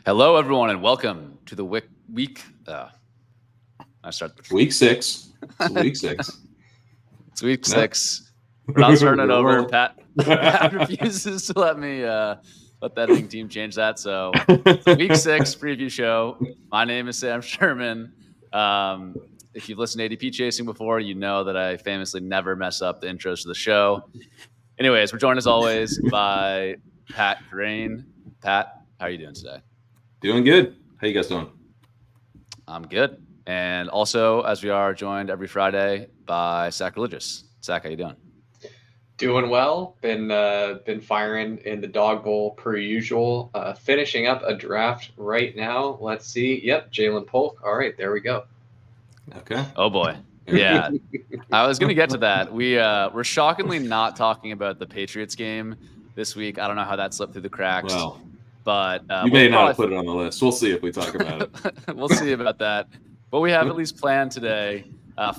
Hello, everyone, and welcome to the week. I start. Week 6. It's week 6. It's week No. 6. We're not starting it We're over. rolling. Pat refuses to let me let the editing team change that. So it's a week 6 preview show. My name is Sam Sherman. If you've listened to ADP Chasing before, you know that I famously never mess up the intros to the show. Anyways, we're joined as always by Pat Grain. Pat, how are you doing today? Doing good. How you guys doing? I'm good. And also, as we are joined every Friday by Sackreligious. Sack, how you doing? Doing well. Been firing in the dog bowl per usual. Finishing up a draft right now. Let's see. Yep, Jalen Polk. All right, there we go. Okay. Oh boy. Yeah. I was gonna get to that. We're shockingly not talking about the Patriots game this week. I don't know how that slipped through the cracks. Well, but you may not have put it on the list. We'll see if we talk about it. We'll see about that. But we have at least planned today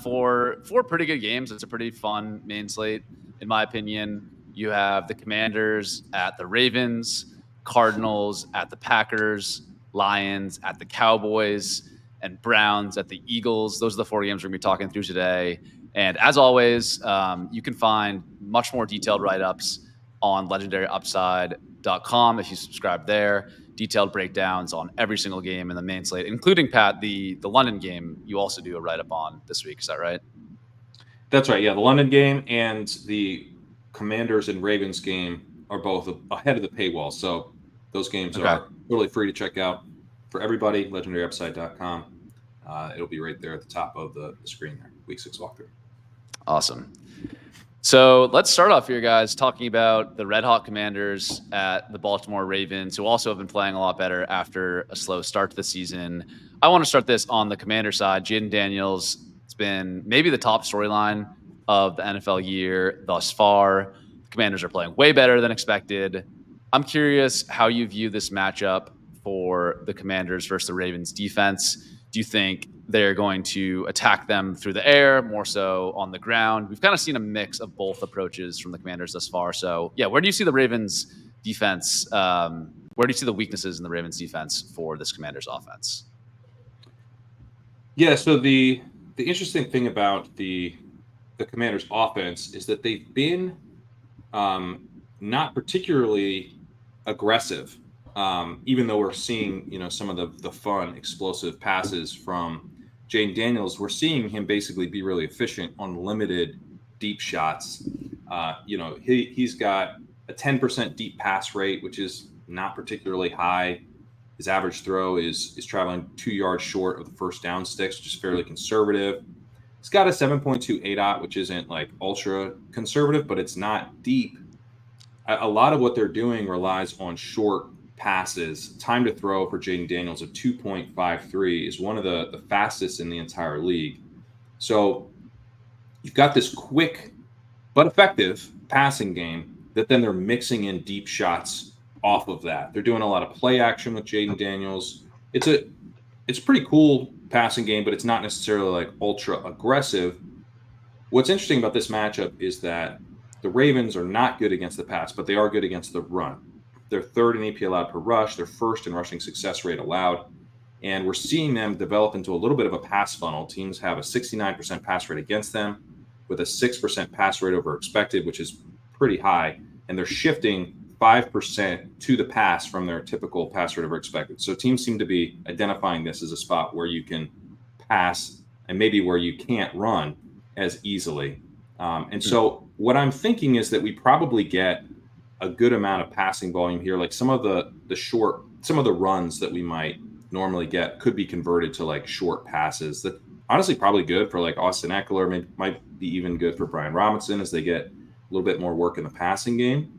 for four pretty good games. It's a pretty fun main slate, in my opinion. You have the Commanders at the Ravens, Cardinals at the Packers, Lions at the Cowboys, and Browns at the Eagles. Those are the four games we're going to be talking through today. And as always, you can find much more detailed write-ups on legendaryupside.com if you subscribe there. Detailed breakdowns on every single game in the main slate, including, Pat, the London game you also do a write-up on this week. Is that right? That's right. Yeah, the London game and the Commanders and Ravens game are both ahead of the paywall. So those games are totally free to check out for everybody. LegendaryUpside.com. It'll be right there at the top of the screen there. Week 6 walkthrough. Awesome. So let's start off here, guys, talking about the Red Hot Commanders at the Baltimore Ravens, who also have been playing a lot better after a slow start to the season. I want to start this on the Commander side. Jayden Daniels, it's been maybe the top storyline of the NFL year thus far. The Commanders are playing way better than expected. I'm curious how you view this matchup for the Commanders versus the Ravens defense. Do you think they're going to attack them through the air, more so on the ground? We've kind of seen a mix of both approaches from the Commanders thus far. So, yeah, where do you see the Ravens defense? Where do you see the weaknesses in the Ravens defense for this Commanders offense? Yeah, so the interesting thing about the Commanders offense is that they've been not particularly aggressive. Even though we're seeing, some of the fun, explosive passes from Jayden Daniels, we're seeing him basically be really efficient on limited deep shots. He's got a 10% deep pass rate, which is not particularly high. His average throw is traveling 2 yards short of the first down sticks, which is fairly conservative. He's got a 7.2 ADOT, which isn't like ultra conservative, but it's not deep. A lot of what they're doing relies on short passes. Time to throw for Jayden Daniels of 2.53 is one of the fastest in the entire league. So you've got this quick but effective passing game that then they're mixing in deep shots off of that. They're doing a lot of play action with Jayden Daniels. It's a pretty cool passing game, but it's not necessarily like ultra aggressive. What's interesting about this matchup is that the Ravens are not good against the pass, but they are good against the run. They're third in AP allowed per rush. They're first in rushing success rate allowed. And we're seeing them develop into a little bit of a pass funnel. Teams have a 69% pass rate against them with a 6% pass rate over expected, which is pretty high. And they're shifting 5% to the pass from their typical pass rate over expected. So teams seem to be identifying this as a spot where you can pass and maybe where you can't run as easily. And so what I'm thinking is that we probably get a good amount of passing volume here. Like some of the runs that we might normally get could be converted to like short passes that honestly probably good for like Austin Eckler, might be even good for Brian Robinson as they get a little bit more work in the passing game.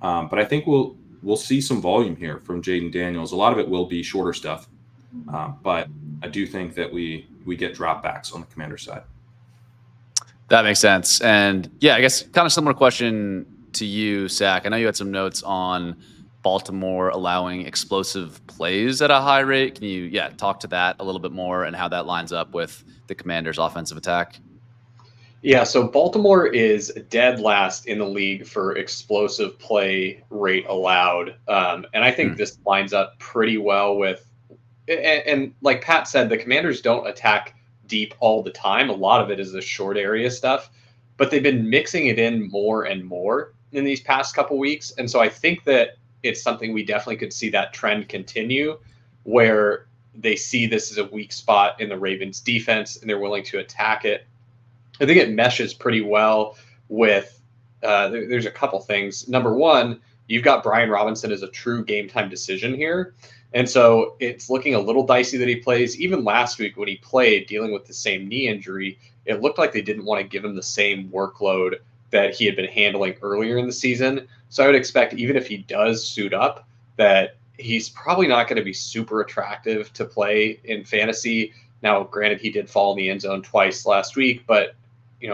But I think we'll see some volume here from Jayden Daniels. A lot of it will be shorter stuff. But I do think that we get dropbacks on the Commander side. That makes sense. And yeah, I guess kind of similar question to you, Sack. I know you had some notes on Baltimore allowing explosive plays at a high rate. Can you, talk to that a little bit more and how that lines up with the Commanders' offensive attack? Yeah, so Baltimore is dead last in the league for explosive play rate allowed. And I think this lines up pretty well with, and like Pat said, the Commanders don't attack deep all the time. A lot of it is the short area stuff, but they've been mixing it in more and more in these past couple weeks. And so I think that it's something we definitely could see that trend continue where they see this as a weak spot in the Ravens defense and they're willing to attack it. I think it meshes pretty well with. There's a couple things. Number one, you've got Brian Robinson as a true game time decision here, and so it's looking a little dicey that he plays. Even last week when he played, dealing with the same knee injury, it looked like they didn't want to give him the same workload that he had been handling earlier in the season. So I would expect even if he does suit up, that he's probably not going to be super attractive to play in fantasy. Now, granted, he did fall in the end zone twice last week, but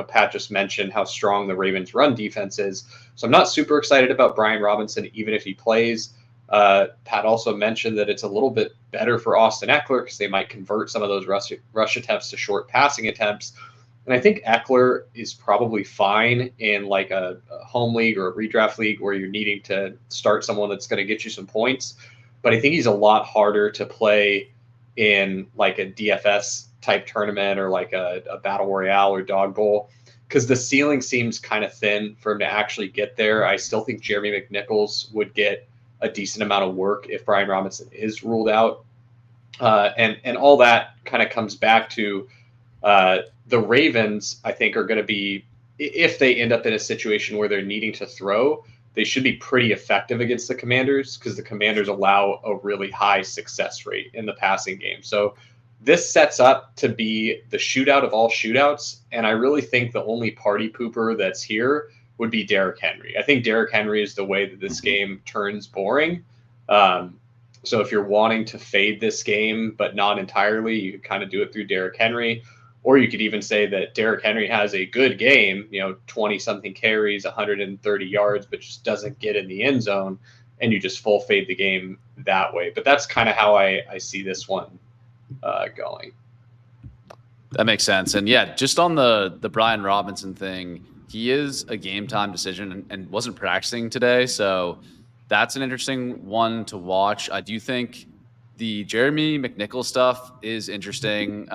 Pat just mentioned how strong the Ravens run defense is. So I'm not super excited about Brian Robinson, even if he plays. Pat also mentioned that it's a little bit better for Austin Eckler because they might convert some of those rush attempts to short passing attempts. And I think Eckler is probably fine in like a home league or a redraft league where you're needing to start someone that's going to get you some points. But I think he's a lot harder to play in like a DFS type tournament or like a battle royale or dog bowl because the ceiling seems kind of thin for him to actually get there. I still think Jeremy McNichols would get a decent amount of work if Brian Robinson is ruled out. And all that kind of comes back to the Ravens, I think, are going to be, if they end up in a situation where they're needing to throw, they should be pretty effective against the Commanders because the Commanders allow a really high success rate in the passing game. So this sets up to be the shootout of all shootouts. And I really think the only party pooper that's here would be Derrick Henry. I think Derrick Henry is the way that this game turns boring. So if you're wanting to fade this game, but not entirely, you could kind of do it through Derrick Henry. Or you could even say that Derrick Henry has a good game, 20-something carries, 130 yards, but just doesn't get in the end zone, and you just full fade the game that way. But that's kind of how I see this one going. That makes sense. And yeah, just on the Brian Robinson thing, he is a game time decision and wasn't practicing today. So that's an interesting one to watch. I do think the Jeremy McNichols stuff is interesting.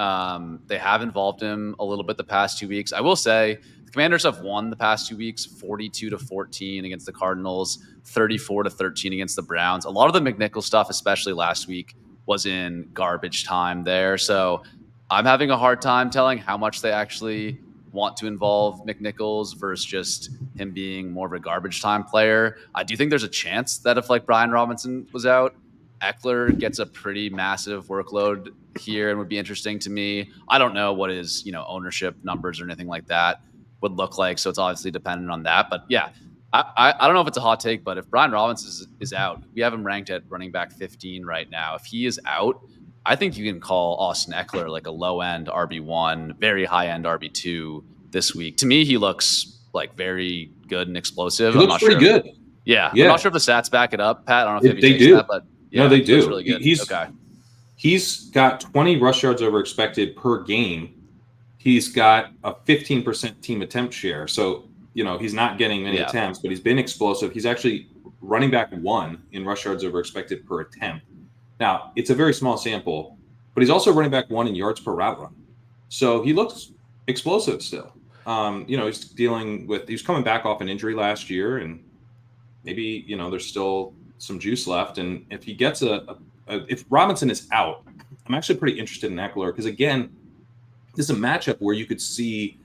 They have involved him a little bit the past 2 weeks. I will say the Commanders have won the past 2 weeks, 42-14 against the Cardinals, 34-13 against the Browns. A lot of the McNichols stuff, especially last week, was in garbage time there. So I'm having a hard time telling how much they actually want to involve McNichols versus just him being more of a garbage time player. I do think there's a chance that if like Brian Robinson was out, Eckler gets a pretty massive workload here and would be interesting to me. I don't know what his, ownership numbers or anything like that would look like. So it's obviously dependent on that. But yeah, I don't know if it's a hot take, but if Brian Robinson is out, we have him ranked at running back 15 right now. If he is out, I think you can call Austin Eckler like a low end RB1, very high end RB2 this week. To me, he looks like very good and explosive. He looks pretty good. Yeah. I'm not sure if the stats back it up, Pat. I don't know if they do. That, but yeah, no, they do. Looks really good. Okay. He's got 20 rush yards over expected per game. He's got a 15% team attempt share. So, he's not getting many attempts, but he's been explosive. He's actually running back 1 in rush yards over expected per attempt. Now, it's a very small sample, but he's also running back 1 in yards per route run. So he looks explosive still. He's coming back off an injury last year, and maybe, there's still some juice left. And if he gets if Robinson is out, I'm actually pretty interested in Eckler because, again, this is a matchup where you could see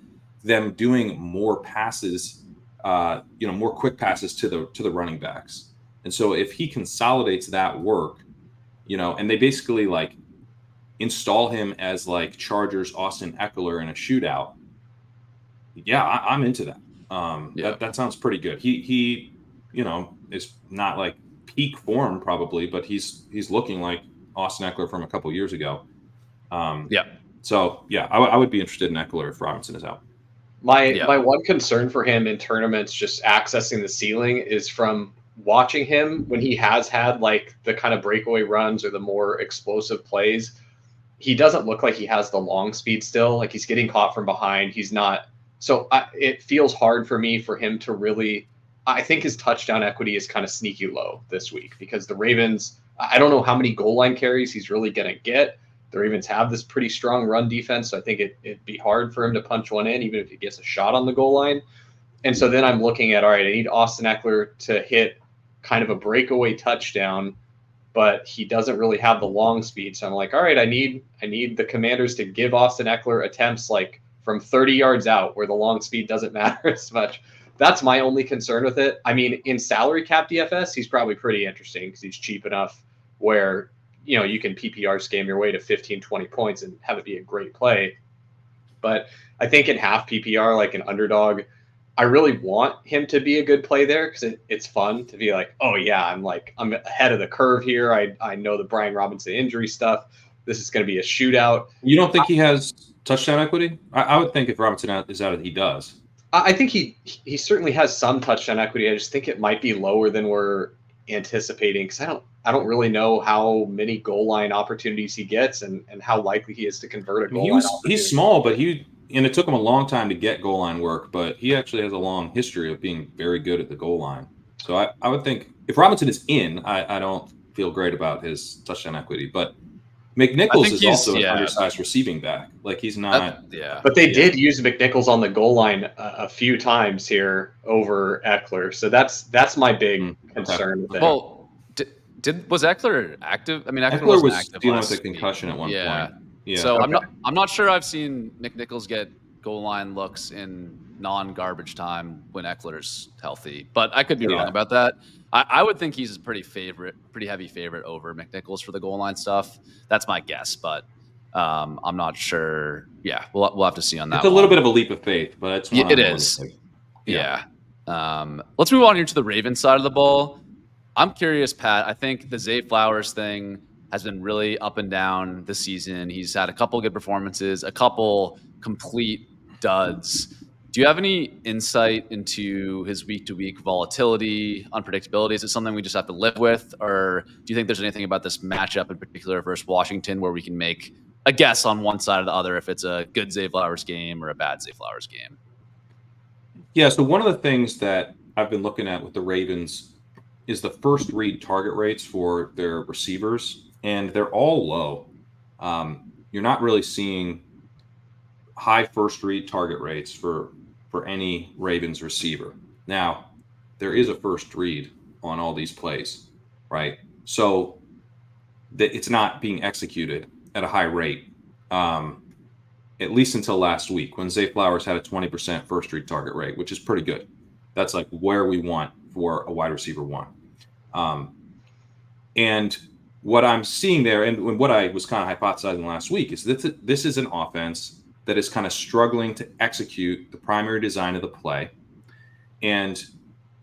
them doing more passes, more quick passes to the running backs. And so if he consolidates that work, and they basically like install him as like Chargers Austin Eckler in a shootout. Yeah, I'm into that. That sounds pretty good. He is not like peak form probably, but he's looking like Austin Eckler from a couple years ago. So yeah, I would be interested in Eckler if Robinson is out. My one concern for him in tournaments, just accessing the ceiling, is from watching him when he has had like the kind of breakaway runs or the more explosive plays. He doesn't look like he has the long speed still. Like he's getting caught from behind. He's not So it feels hard for me for him to really. I think his touchdown equity is kind of sneaky low this week because the Ravens. I don't know how many goal line carries he's really going to get. The Ravens have this pretty strong run defense, so I think it'd be hard for him to punch one in, even if he gets a shot on the goal line. And so then I'm looking at, all right, I need Austin Eckler to hit kind of a breakaway touchdown, but he doesn't really have the long speed. So I'm like, all right, I need the Commanders to give Austin Eckler attempts like from 30 yards out where the long speed doesn't matter as much. That's my only concern with it. I mean, in salary cap DFS, he's probably pretty interesting because he's cheap enough where, you can PPR scam your way to 15, 20 points and have it be a great play. But I think in half PPR, like an underdog, I really want him to be a good play there because it's fun to be like, oh yeah, I'm ahead of the curve here. I know the Brian Robinson injury stuff. This is going to be a shootout. You don't think he has touchdown equity? I would think if Robinson is out, he does. I think he certainly has some touchdown equity. I just think it might be lower than we're anticipating because I don't really know how many goal line opportunities he gets and how likely he is to convert a goal line opportunity. He's small, but it took him a long time to get goal line work, but he actually has a long history of being very good at the goal line. So I would think if Robinson is in, I don't feel great about his touchdown equity, but McNichols is also an undersized receiving back. Like he's not. But they did use McNichols on the goal line a few times here over Eckler. So that's my big concern with it. Well, was Eckler active? I mean, Eckler was active dealing with a concussion at one point. Yeah. So I'm not sure I've seen McNichols get goal line looks in non-garbage time when Eckler's healthy, but I could be wrong about that. I would think he's a pretty heavy favorite over McNichols for the goal line stuff. That's my guess, but I'm not sure. Yeah, we'll have to see on that. It's a little bit of a leap of faith, but it is. Yeah. Let's move on here to the Ravens side of the ball. I'm curious, Pat. I think the Zay Flowers thing has been really up and down this season. He's had a couple good performances, a couple complete duds. Do you have any insight into his week-to-week volatility, unpredictability? Is it something we just have to live with? Or do you think there's anything about this matchup in particular versus Washington where we can make a guess on one side or the other if it's a good Zay Flowers game or a bad Zay Flowers game? Yeah, so one of the things that I've been looking at with the Ravens is the first read target rates for their receivers, and they're all low. You're not really seeing high first read target rates for any Ravens receiver. Now, there is a first read on all these plays, right? So it's not being executed at a high rate, at least until last week when Zay Flowers had a 20% first read target rate, which is pretty good. That's like where we want for a wide receiver one. And what I'm seeing there, and what I was kind of hypothesizing last week, is that this is an offense that is kind of struggling to execute the primary design of the play, and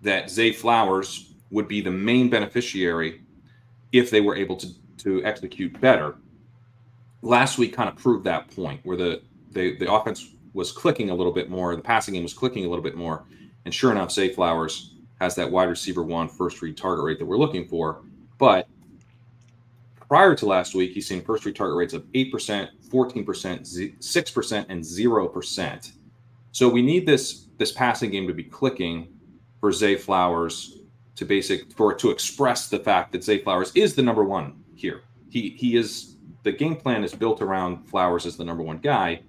that Zay Flowers would be the main beneficiary if they were able to execute better. Last week kind of proved that point where the offense was clicking a little bit more, the passing game was clicking a little bit more, and sure enough, Zay Flowers has that wide receiver one first read target rate that we're looking for. But prior to last week, he's seen first read target rates of 8%, 14%, 6%, and 0%. So we need this passing game to be clicking for Zay Flowers to express the fact that Zay Flowers is the number one here. He is, the game plan is built around Flowers as the number one guy,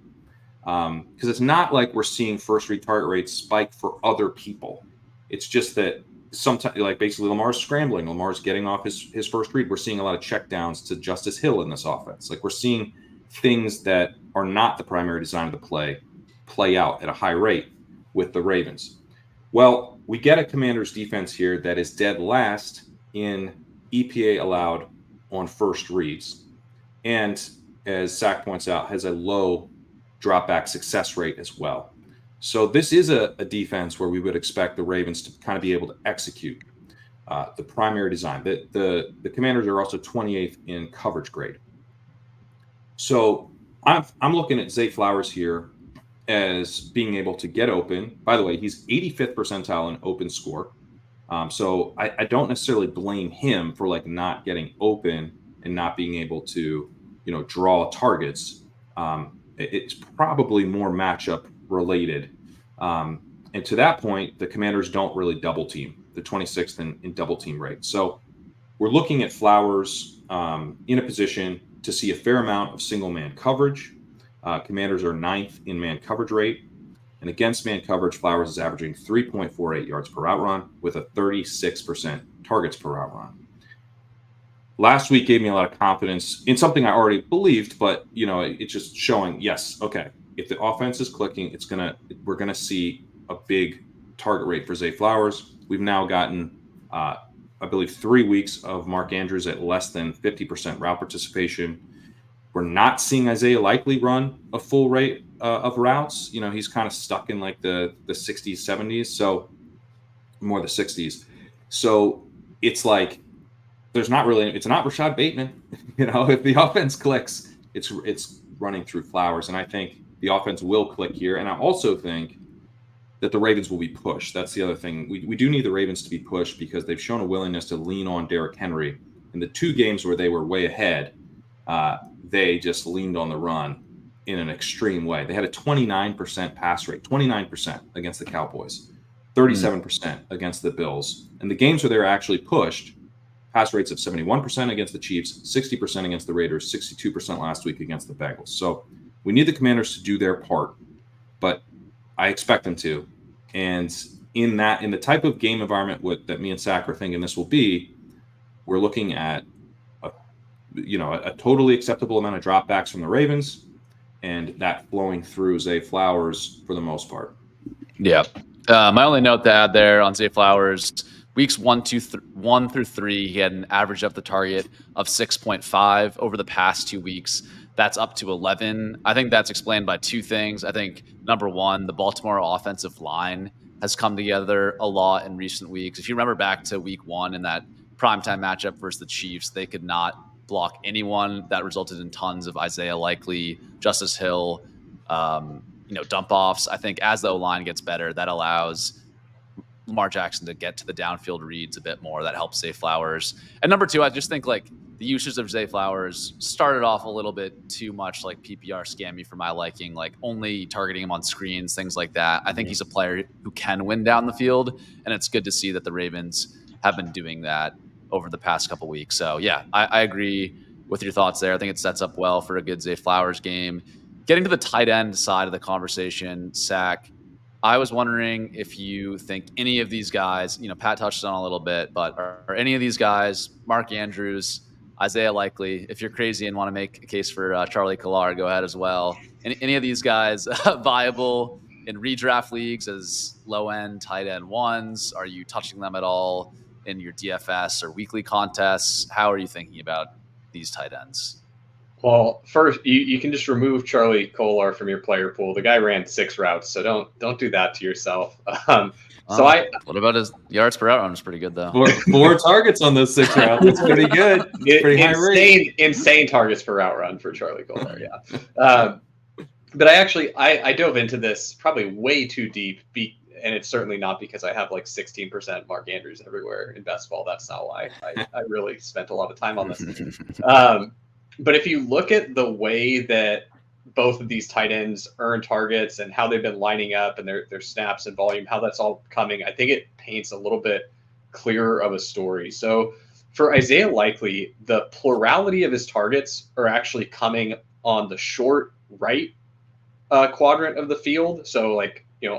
because it's not like we're seeing first read target rates spike for other people. It's just that sometimes, like basically Lamar's scrambling, Lamar's getting off his first read. We're seeing a lot of checkdowns to Justice Hill in this offense. Like we're seeing things that are not the primary design of the play out at a high rate with the Ravens. Well, we get a Commanders defense here that is dead last in EPA allowed on first reads. And as Sack points out, has a low drop back success rate as well. So this is a defense where we would expect the Ravens to kind of be able to execute the primary design. The Commanders are also 28th in coverage grade. So I'm looking at Zay Flowers here as being able to get open. By the way, he's 85th percentile in open score. So I don't necessarily blame him for like not getting open and not being able to, draw targets. It's probably more matchup related And to that point, the Commanders don't really double team. They're 26th in double team rate. So we're looking at Flowers in a position to see a fair amount of single man coverage. Commanders are 9th in man coverage rate. And against man coverage, Flowers is averaging 3.48 yards per route run with a 36% targets per route run. Last week gave me a lot of confidence in something I already believed, but it's just showing, yes, okay, if the offense is clicking, we're gonna see a big target rate for Zay Flowers. We've now gotten, I believe, 3 weeks of Mark Andrews at less than 50% route participation. We're not seeing Isaiah Likely run a full rate of routes. He's kind of stuck in like the 60s, 70s, so more the 60s. So it's like it's not Rashad Bateman. If the offense clicks, it's running through Flowers, and I think the offense will click here. And I also think that the Ravens will be pushed. That's the other thing. We do need the Ravens to be pushed because they've shown a willingness to lean on Derrick Henry. In the 2 games where they were way ahead, they just leaned on the run in an extreme way. They had a 29% pass rate, 29% against the Cowboys, 37% against the Bills. And the games where they were actually pushed, pass rates of 71% against the Chiefs, 60% against the Raiders, 62% last week against the Bengals. So we need the Commanders to do their part, but I expect them to. And in the type of game environment that me and Sack are thinking this will be, we're looking at a totally acceptable amount of dropbacks from the Ravens, and that flowing through Zay Flowers for the most part. Yeah. My only note to add there on Zay Flowers, weeks 1 through 3, he had an average up the target of 6.5 over the past 2 weeks. That's up to 11. I think that's explained by 2 things. I think number one, the Baltimore offensive line has come together a lot in recent weeks. If you remember back to week 1 in that primetime matchup versus the Chiefs, they could not block anyone. That resulted in tons of Isaiah Likely, Justice Hill, dump offs. I think as the O-line gets better, that allows Lamar Jackson to get to the downfield reads a bit more. That helps Zay Flowers. And number 2, I just think like the usage of Zay Flowers started off a little bit too much like PPR scammy for my liking, like only targeting him on screens, things like that. I think he's a player who can win down the field, and it's good to see that the Ravens have been doing that over the past couple weeks. So yeah, I agree with your thoughts there. I think it sets up well for a good Zay Flowers game. Getting to the tight end side of the conversation, Sack, I was wondering if you think any of these guys, Pat touched on a little bit, but are any of these guys, Mark Andrews, Isaiah Likely, if you're crazy and want to make a case for Charlie Collar, go ahead as well. Any of these guys viable in redraft leagues as low-end tight end ones? Are you touching them at all in your DFS or weekly contests? How are you thinking about these tight ends? Well, first, you can just remove Charlie Collar from your player pool. The guy ran 6 routes, so don't do that to yourself. What about his yards per route run? Is pretty good though. 4 targets on those 6 routes. That's pretty good. Pretty high rate. Insane targets per route run for Charlie Collar. Yeah. But I dove into this probably way too deep, and it's certainly not because I have like 16% Mark Andrews everywhere in best ball. That's not why. I really spent a lot of time on this. But if you look at the way that both of these tight ends earn targets and how they've been lining up and their snaps and volume, how that's all coming, I think it paints a little bit clearer of a story. So for Isaiah Likely, the plurality of his targets are actually coming on the short right quadrant of the field. So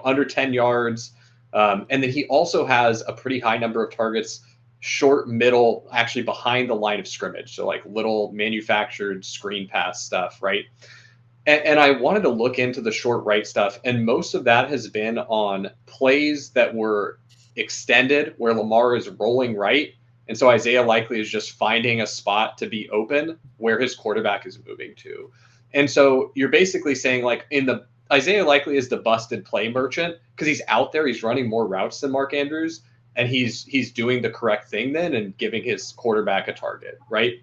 under 10 yards. And then he also has a pretty high number of targets short, middle, actually behind the line of scrimmage. So like little manufactured screen pass stuff, right? And I wanted to look into the short right stuff. And most of that has been on plays that were extended where Lamar is rolling right. And so Isaiah Likely is just finding a spot to be open where his quarterback is moving to. And so you're basically saying Isaiah Likely is the busted play merchant because he's out there. He's running more routes than Mark Andrews. And he's doing the correct thing then and giving his quarterback a target, right?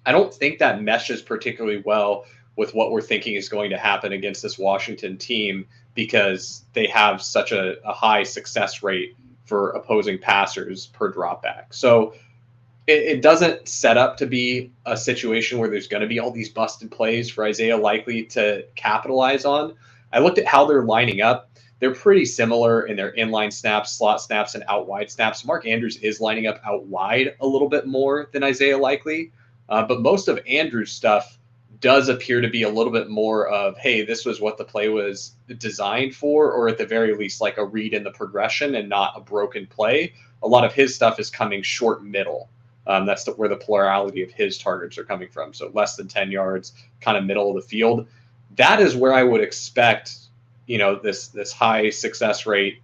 I don't think that meshes particularly well with what we're thinking is going to happen against this Washington team because they have such a high success rate for opposing passers per dropback. So it doesn't set up to be a situation where there's going to be all these busted plays for Isaiah Likely to capitalize on. I looked at how they're lining up. they're pretty similar in their inline snaps, slot snaps, and out wide snaps. Mark Andrews is lining up out wide a little bit more than Isaiah Likely, but most of Andrews' stuff does appear to be a little bit more of, hey, this was what the play was designed for, or at the very least, like a read in the progression and not a broken play. A lot of his stuff is coming short middle. That's where the plurality of his targets are coming from. So less than 10 yards, kind of middle of the field. That is where I would expect, this high success rate,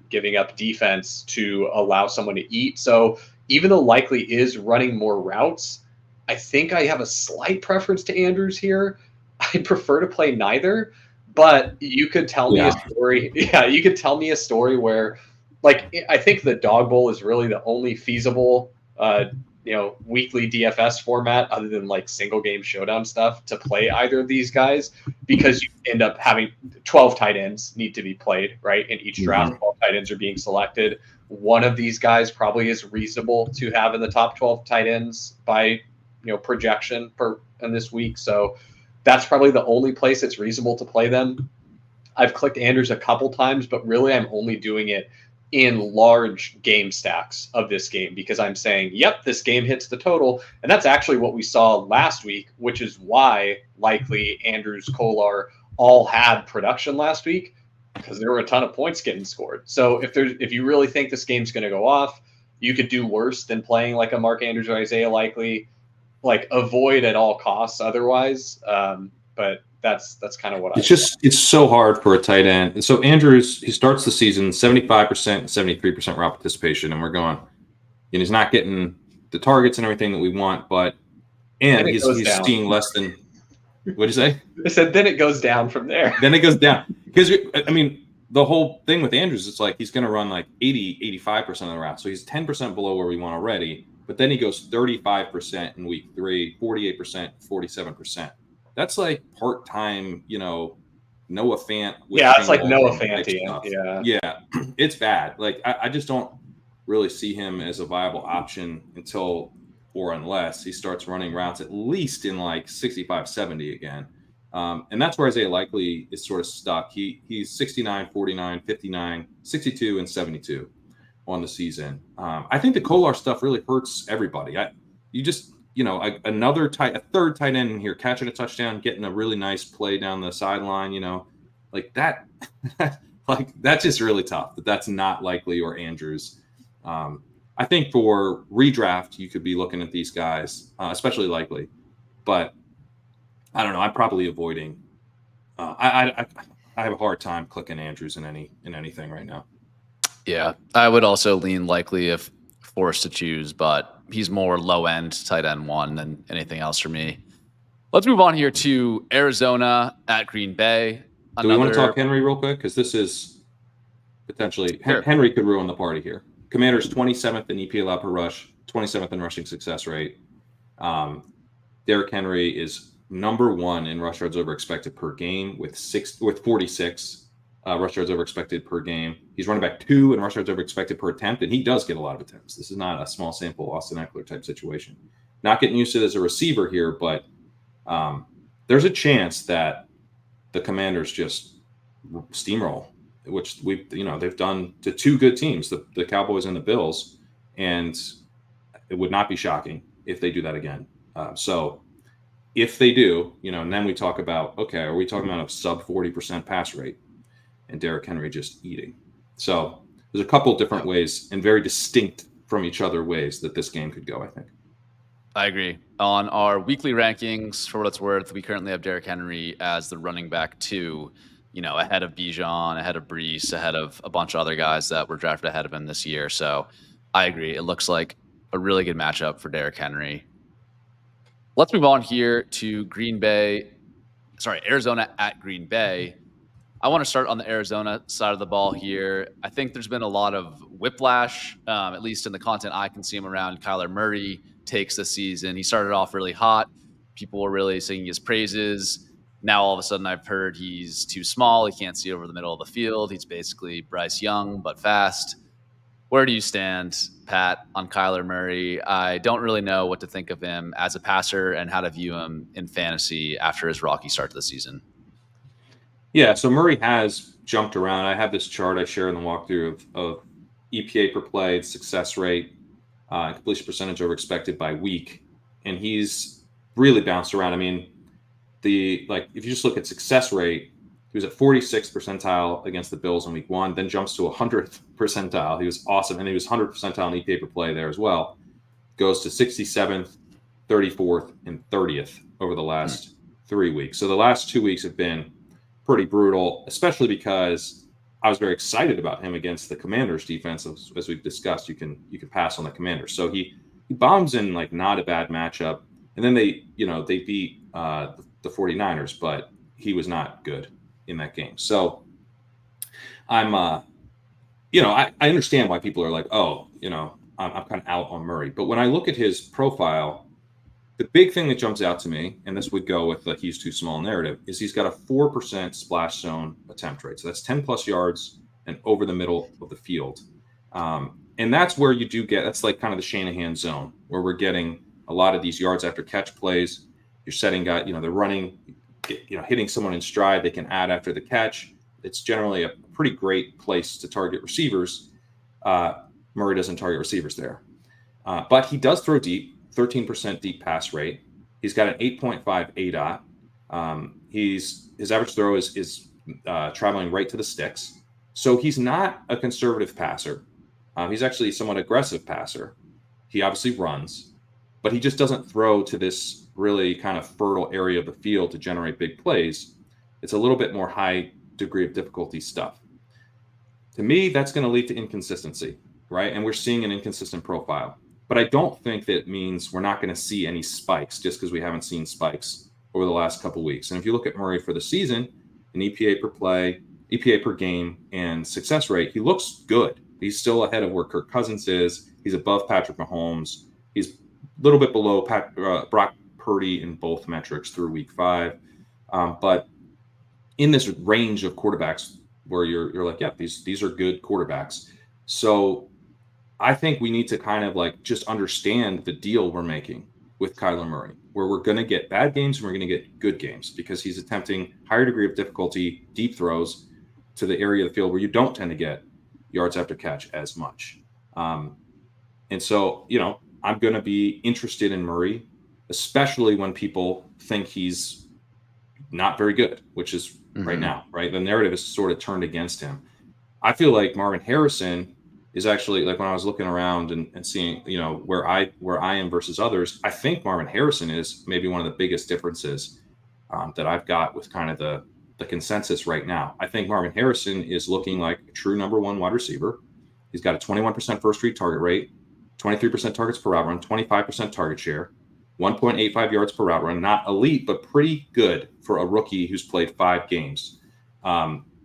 giving up defense to allow someone to eat. So even though Likely is running more routes, I think I have a slight preference to Andrews here. I'd prefer to play neither, but you could tell me a story. Yeah, you could tell me a story where, like, I think the dog bowl is really the only feasible, weekly DFS format other than like single game showdown stuff to play either of these guys, because you end up having 12 tight ends need to be played, right? In each draft, 12 tight ends are being selected. One of these guys probably is reasonable to have in the top 12 tight ends by projection in this week. So that's probably the only place it's reasonable to play them. I've clicked Andrews a couple times, but really I'm only doing it in large game stacks of this game because I'm saying, yep, this game hits the total. And that's actually what we saw last week, which is why Likely, Andrews, Kolar all had production last week, because there were a ton of points getting scored. So if you really think this game's going to go off, you could do worse than playing like a Mark Andrews or Isaiah Likely. Like, avoid at all costs otherwise. But that's kind of what it's so hard for a tight end. And so Andrews, he starts the season 75%, 73% route participation, and we're going, and he's not getting the targets and everything that we want, and he's seeing less than, what'd you say? I said, then it goes down from there. Then it goes down. Because, I mean, the whole thing with Andrews, it's like he's going to run like 85% of the route. So he's 10% below where we want already. But then he goes 35% in week 3, 48%, 47%. That's like part-time, Noah Fant. Yeah, it's like Noah Fant. Yeah, it's bad. Like, I just don't really see him as a viable option unless he starts running routes at least in like 65, 70 again. And that's where Isaiah Likely is sort of stuck. He's 69, 49, 59, 62, and 72 on the season. I think the Kolar stuff really hurts everybody. A third tight end in here catching a touchdown, getting a really nice play down the sideline, like that, like that's just really tough. That's not Likely or Andrews. I think for redraft, you could be looking at these guys, especially Likely, but I don't know. I'm probably avoiding. I have a hard time clicking Andrews in anything right now. Yeah, I would also lean Likely if forced to choose, but he's more low end tight end 1 than anything else for me. Let's move on here to Arizona at Green Bay. Do we want to talk Henry real quick? Because this is potentially Henry could ruin the party here. Commanders 27th in EPA per rush, 27th in rushing success rate. Derrick Henry is number 1 in rush yards over expected per game with 46 rush yards over expected per game. He's running back 2 in rush yards over expected per attempt, and he does get a lot of attempts. This is not a small sample Austin Eckler type situation. Not getting used to it as a receiver here, but there's a chance that the Commanders just steamroll, which they've done to 2 good teams, the Cowboys and the Bills, and it would not be shocking if they do that again. So if they do, and then we talk about, okay, are we talking about a sub 40% pass rate and Derrick Henry just eating? So there's a couple different ways and very distinct from each other ways that this game could go, I think. I agree. On our weekly rankings, for what it's worth, we currently have Derrick Henry as the running back 2, ahead of Bijan, ahead of Brees, ahead of a bunch of other guys that were drafted ahead of him this year. So I agree. It looks like a really good matchup for Derrick Henry. Let's move on here to Arizona at Green Bay. I want to start on the Arizona side of the ball here. I think there's been a lot of whiplash, at least in the content I consume around Kyler Murray takes this season. He started off really hot. People were really singing his praises. Now, all of a sudden, I've heard he's too small. He can't see over the middle of the field. He's basically Bryce Young, but fast. Where do you stand, Pat, on Kyler Murray? I don't really know what to think of him as a passer and how to view him in fantasy after his rocky start to the season. Yeah, so Murray has jumped around. I have this chart I share in the walkthrough of EPA per play, success rate, completion percentage over expected by week, and he's really bounced around. I mean, if you just look at success rate, he was at 46th percentile against the Bills in week 1, then jumps to 100th percentile. He was awesome, and he was 100th percentile in EPA per play there as well. Goes to 67th, 34th, and 30th over the last 3 weeks. So the last 2 weeks have been pretty brutal, especially because I was very excited about him against the Commanders defense. As we've discussed, you can pass on the Commanders. So he bombs in like not a bad matchup. And then they beat the 49ers, but he was not good in that game. So I'm, I understand why people are like, oh, I'm kind of out on Murray. But when I look at his profile, the big thing that jumps out to me, and this would go with the he's too small narrative, is he's got a 4% splash zone attempt rate. So that's 10 plus yards and over the middle of the field. And that's where you do get, that's like kind of the Shanahan zone, where we're getting a lot of these yards after catch plays. You're setting guys, they're running, hitting someone in stride, they can add after the catch. It's generally a pretty great place to target receivers. Murray doesn't target receivers there. But he does throw deep, 13% deep pass rate. He's got an 8.5 ADOT. His average throw is traveling right to the sticks. So he's not a conservative passer. He's actually a somewhat aggressive passer. He obviously runs, but he just doesn't throw to this really kind of fertile area of the field to generate big plays. It's a little bit more high degree of difficulty stuff. To me, that's going to lead to inconsistency, right? And we're seeing an inconsistent profile. But I don't think that means we're not going to see any spikes just because we haven't seen spikes over the last couple of weeks. And if you look at Murray for the season, in EPA per play, EPA per game, and success rate, he looks good. He's still ahead of where Kirk Cousins is. He's above Patrick Mahomes. He's a little bit below Brock Purdy in both metrics through week 5. But in this range of quarterbacks where you're like, yeah, these are good quarterbacks. So I think we need to kind of like just understand the deal we're making with Kyler Murray, where we're going to get bad games and we're going to get good games because he's attempting higher degree of difficulty, deep throws to the area of the field where you don't tend to get yards after catch as much. And so, I'm going to be interested in Murray, especially when people think he's not very good, which is right now, right? The narrative is sort of turned against him. I feel like Marvin Harrison is actually, like when I was looking around and seeing, where I am versus others, I think Marvin Harrison is maybe one of the biggest differences that I've got with kind of the consensus right now. I think Marvin Harrison is looking like a true number 1 wide receiver. He's got a 21% first read target rate, 23% targets per route run, 25% target share, 1.85 yards per route run. Not elite, but pretty good for a rookie who's played 5 games.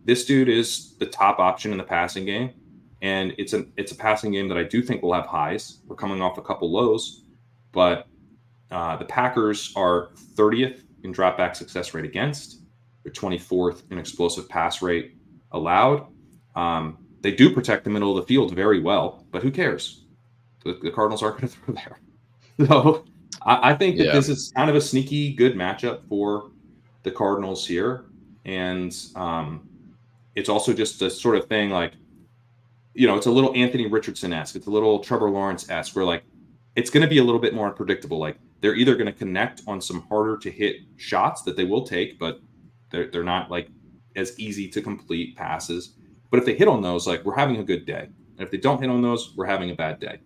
This dude is the top option in the passing game. And it's a passing game that I do think will have highs. We're coming off a couple lows, but the Packers are 30th in dropback success rate against. They're 24th in explosive pass rate allowed. They do protect the middle of the field very well, but who cares? The Cardinals aren't going to throw there. So I think that this is kind of a sneaky good matchup for the Cardinals here. And it's also just a sort of thing like, it's a little Anthony Richardson-esque. It's a little Trevor Lawrence-esque where, like, it's going to be a little bit more unpredictable. Like, they're either going to connect on some harder to hit shots that they will take, but they're not, like, as easy to complete passes. But if they hit on those, like, we're having a good day. And if they don't hit on those, we're having a bad day.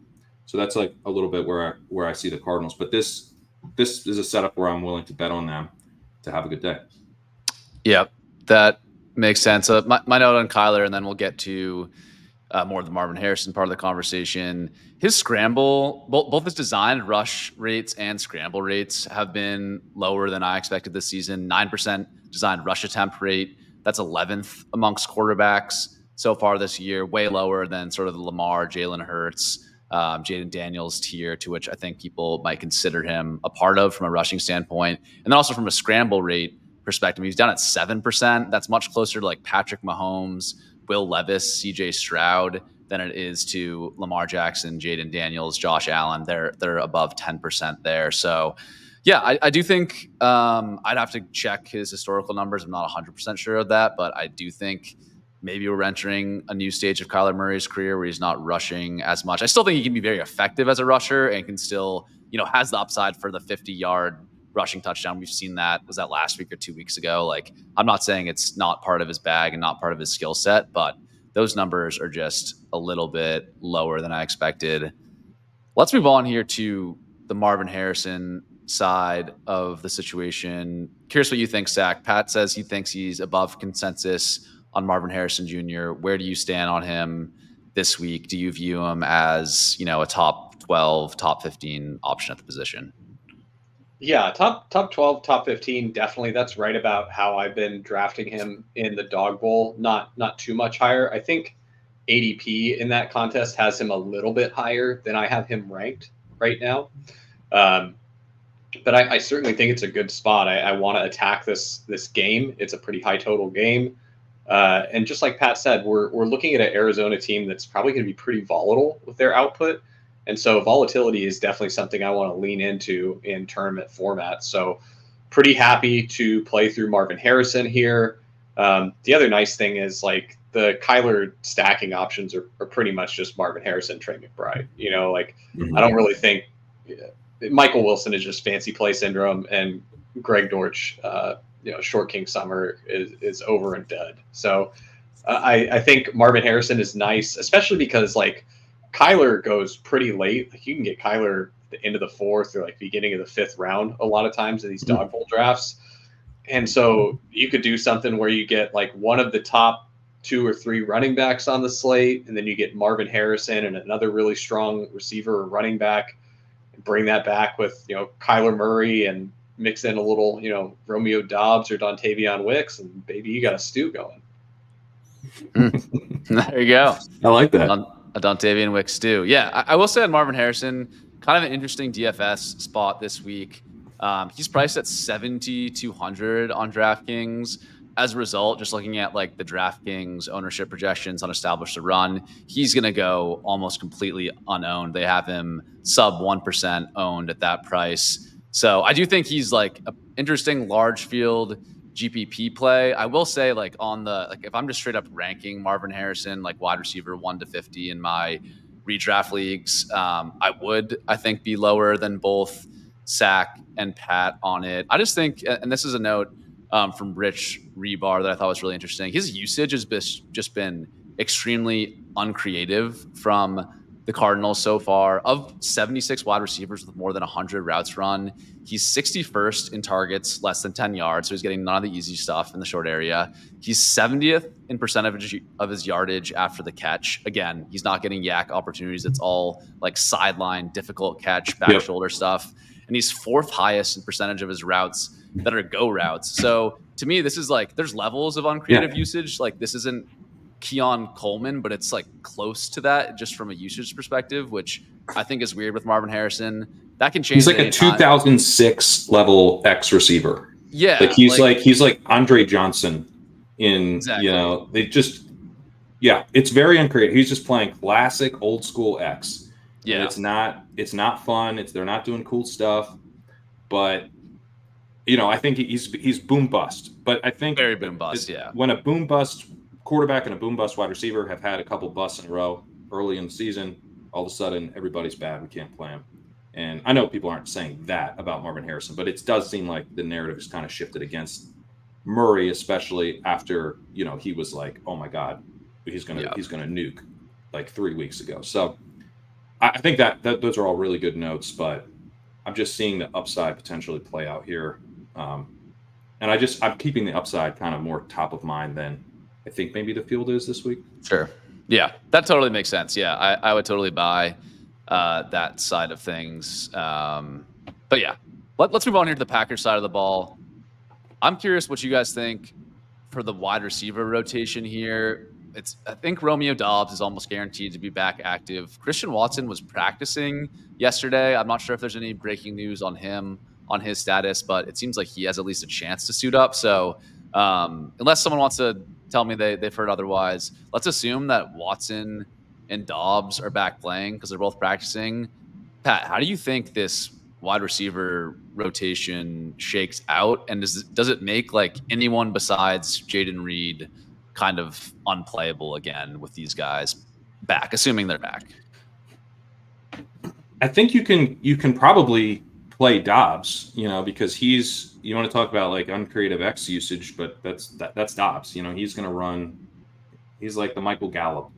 So that's, like, a little bit where I see the Cardinals. But this is a setup where I'm willing to bet on them to have a good day. Yeah, that makes sense. My note on Kyler, and then we'll get to more of the Marvin Harrison part of the conversation. His scramble, both his designed rush rates and scramble rates have been lower than I expected this season. 9% designed rush attempt rate. That's 11th amongst quarterbacks so far this year, way lower than sort of the Lamar, Jalen Hurts, Jayden Daniels tier, to which I think people might consider him a part of from a rushing standpoint. And then also from a scramble rate perspective, he's down at 7%. That's much closer to like Patrick Mahomes, Will Levis, CJ Stroud than it is to Lamar Jackson, Jayden Daniels, Josh Allen. They're above 10% there. So yeah, I do think I'd have to check his historical numbers. I'm not 100% sure of that, but I do think maybe we're entering a new stage of Kyler Murray's career where he's not rushing as much. I still think he can be very effective as a rusher and can still, has the upside for the 50-yard rushing touchdown. We've seen that. Was that last week or 2 weeks ago? Like, I'm not saying it's not part of his bag and not part of his skill set, but those numbers are just a little bit lower than I expected. Let's move on here to the Marvin Harrison side of the situation. Curious what you think, Sack. Pat says he thinks he's above consensus on Marvin Harrison Jr. Where do you stand on him this week? Do you view him as, a top 12, top 15 option at the position? Yeah, top 12, top 15, definitely. That's right about how I've been drafting him in the dog bowl. Not too much higher. I think ADP in that contest has him a little bit higher than I have him ranked right now. But I certainly think it's a good spot. I want to attack this game. It's a pretty high total game. And just like Pat said, we're looking at an Arizona team that's probably going to be pretty volatile with their output. And so volatility is definitely something I want to lean into in tournament formats. So pretty happy to play through Marvin Harrison here. The other nice thing is like the Kyler stacking options are pretty much just Marvin Harrison, Trey McBride. I don't really think Michael Wilson is just fancy play syndrome, and Greg Dortch, Short King Summer is over and dead. So I think Marvin Harrison is nice, especially because like Kyler goes pretty late. Like you can get Kyler the end of the fourth or like beginning of the fifth round a lot of times in these dog bowl drafts. And so you could do something where you get like one of the top 2 or 3 running backs on the slate, and then you get Marvin Harrison and another really strong receiver or running back, and bring that back with, Kyler Murray and mix in a little, Romeo Doubs or Dontavion Wicks, and baby, you got a stew going. There you go. I like that. A Dontavion Wicks stew. Yeah, I will say on Marvin Harrison, kind of an interesting DFS spot this week. He's priced at 7,200 on DraftKings. As a result, just looking at like the DraftKings ownership projections on Establish the Run, he's going to go almost completely unowned. They have him sub 1% owned at that price. So I do think he's like an interesting large field GPP play. I will say like if I'm just straight up ranking Marvin Harrison, like wide receiver 1 to 50 in my redraft leagues, I think be lower than both Sack and Pat on it. I just think, and this is a note from Rich Rebar that I thought was really interesting. His usage has just been extremely uncreative from the Cardinals so far. Of 76 wide receivers with more than 100 routes run, he's 61st in targets less than 10 yards, so he's getting none of the easy stuff in the short area. He's 70th in percentage of his yardage after the catch. Again, he's not getting yak opportunities. It's all like sideline, difficult catch, back shoulder stuff. And he's 4th highest in percentage of his routes that are go routes. So to me, this is like, there's levels of uncreative usage. Like this isn't Keon Coleman, but it's like close to that just from a usage perspective, which I think is weird with Marvin Harrison. That can change. He's like a 2006 level X receiver. Yeah. Like he's like Andre Johnson in, exactly. they just, it's very uncreative. He's just playing classic old school X. Yeah. And it's not fun. They're not doing cool stuff, but I think he's boom bust, but I think very boom bust. When a boom bust quarterback and a boom bust wide receiver have had a couple busts in a row early in the season, all of a sudden everybody's bad. We can't play him. And I know people aren't saying that about Marvin Harrison, but it does seem like the narrative has kind of shifted against Murray, especially after, he was like, oh my God, he's going to nuke like 3 weeks ago. So I think that those are all really good notes, but I'm just seeing the upside potentially play out here. And I'm keeping the upside kind of more top of mind than I think maybe the field is this week. Sure. Yeah, that totally makes sense. Yeah, I would totally buy that side of things. But yeah, let's move on here to the Packers side of the ball. I'm curious what you guys think for the wide receiver rotation here. I think Romeo Doubs is almost guaranteed to be back active. Christian Watson was practicing yesterday. I'm not sure if there's any breaking news on him, on his status, but it seems like he has at least a chance to suit up. So unless someone wants to tell me they've heard otherwise, let's assume that Watson and Doubs are back playing because they're both practicing. Pat, how do you think this wide receiver rotation shakes out? And does it make like anyone besides Jayden Reed kind of unplayable again with these guys back, assuming they're back? I think you can probably play Dobbs, because you want to talk about like uncreative X usage, but that's Dobbs. He's going to run. He's like the Michael Gallup,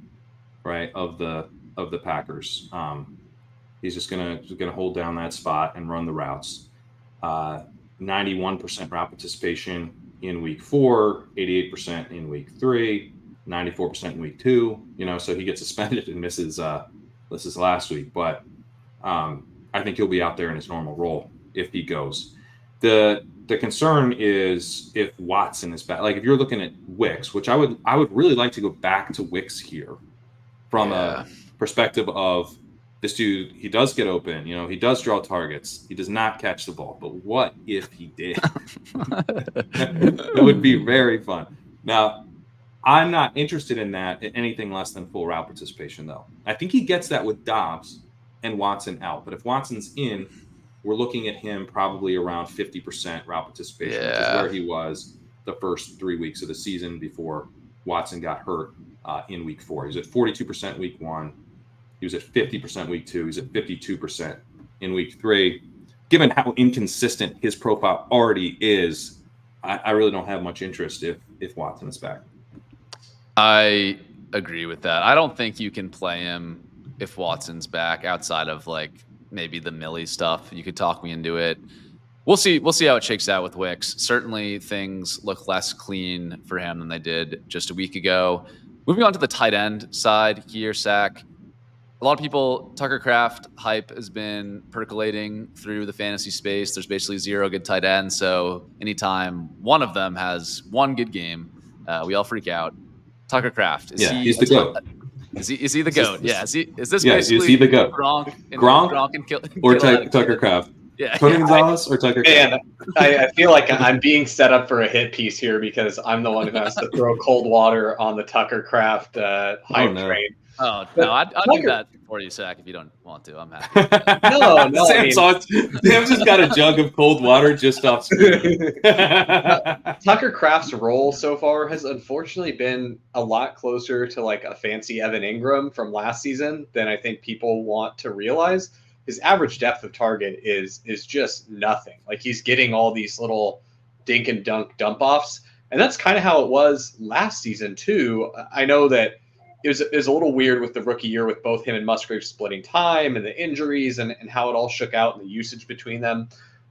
right, of the Packers. He's just gonna hold down that spot and run the routes. 91% route participation in week 4, 88% in week 3, 94% in week 2. So he gets suspended and misses last week, but I think he'll be out there in his normal role if he goes. The concern is if Watson is back. Like if you're looking at Wicks, which I would really like to go back to Wicks here from a perspective of this dude. He does get open, he does draw targets. He does not catch the ball. But what if he did? That would be very fun. Now, I'm not interested in that at anything less than full route participation, though. I think he gets that with Dobbs and Watson out. But if Watson's in, we're looking at him probably around 50% route participation, which is where he was the first 3 weeks of the season before Watson got hurt in week 4. He was at 42% week 1. He was at 50% week 2. He's at 52% in week 3. Given how inconsistent his profile already is, I really don't have much interest if Watson is back. I agree with that. I don't think you can play him if Watson's back outside of like maybe the Millie stuff. You could talk me into it. We'll see how it shakes out with Wicks. Certainly things look less clean for him than they did just a week ago. Moving on to the tight end side here, Sack. A lot of people, Tucker Kraft hype has been percolating through the fantasy space. There's basically 0 good tight ends. So anytime one of them has one good game, we all freak out. Tucker Kraft. He's the GOAT. Is he the GOAT? Is this is basically he the GOAT? Gronk and or Tucker Kraft? Yeah. Tony Gonzalez or Tucker Kraft? And I feel like I'm being set up for a hit piece here because I'm the one who has to throw cold water on the Tucker Kraft hype train. Oh, no, I'd do that for you, Sack, if you don't want to. I'm happy. No. Sam's just got a jug of cold water just off screen. Tucker Kraft's role so far has unfortunately been a lot closer to like a fancy Evan Ingram from last season than I think people want to realize. His average depth of target is just nothing. Like he's getting all these little dink and dunk dump offs. And that's kind of how it was last season too. I know that it was a little weird with the rookie year with both him and Musgrave splitting time and the injuries and how it all shook out and the usage between them.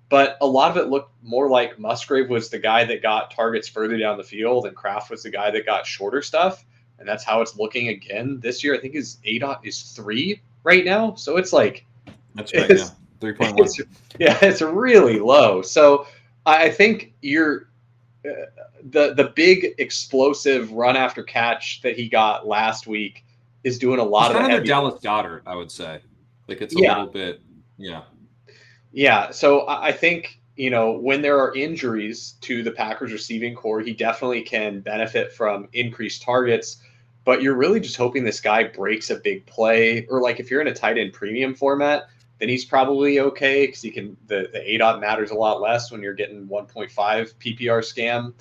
But a lot of it looked more like Musgrave was the guy that got targets further down the field and Kraft was the guy that got shorter stuff. And that's how it's looking again this year. I think his ADOT is 3 right now. So it's like, that's right, 3.1. It's really low. So I think the big explosive run after catch that he got last week is doing a lot of the heavy. Dallas Goedert, I would say. Like it's a little bit, Yeah. So I think, when there are injuries to the Packers receiving core, he definitely can benefit from increased targets. But you're really just hoping this guy breaks a big play, or like if you're in a tight end premium format, then he's probably okay because the ADOT matters a lot less when you're getting 1.5 PPR scam.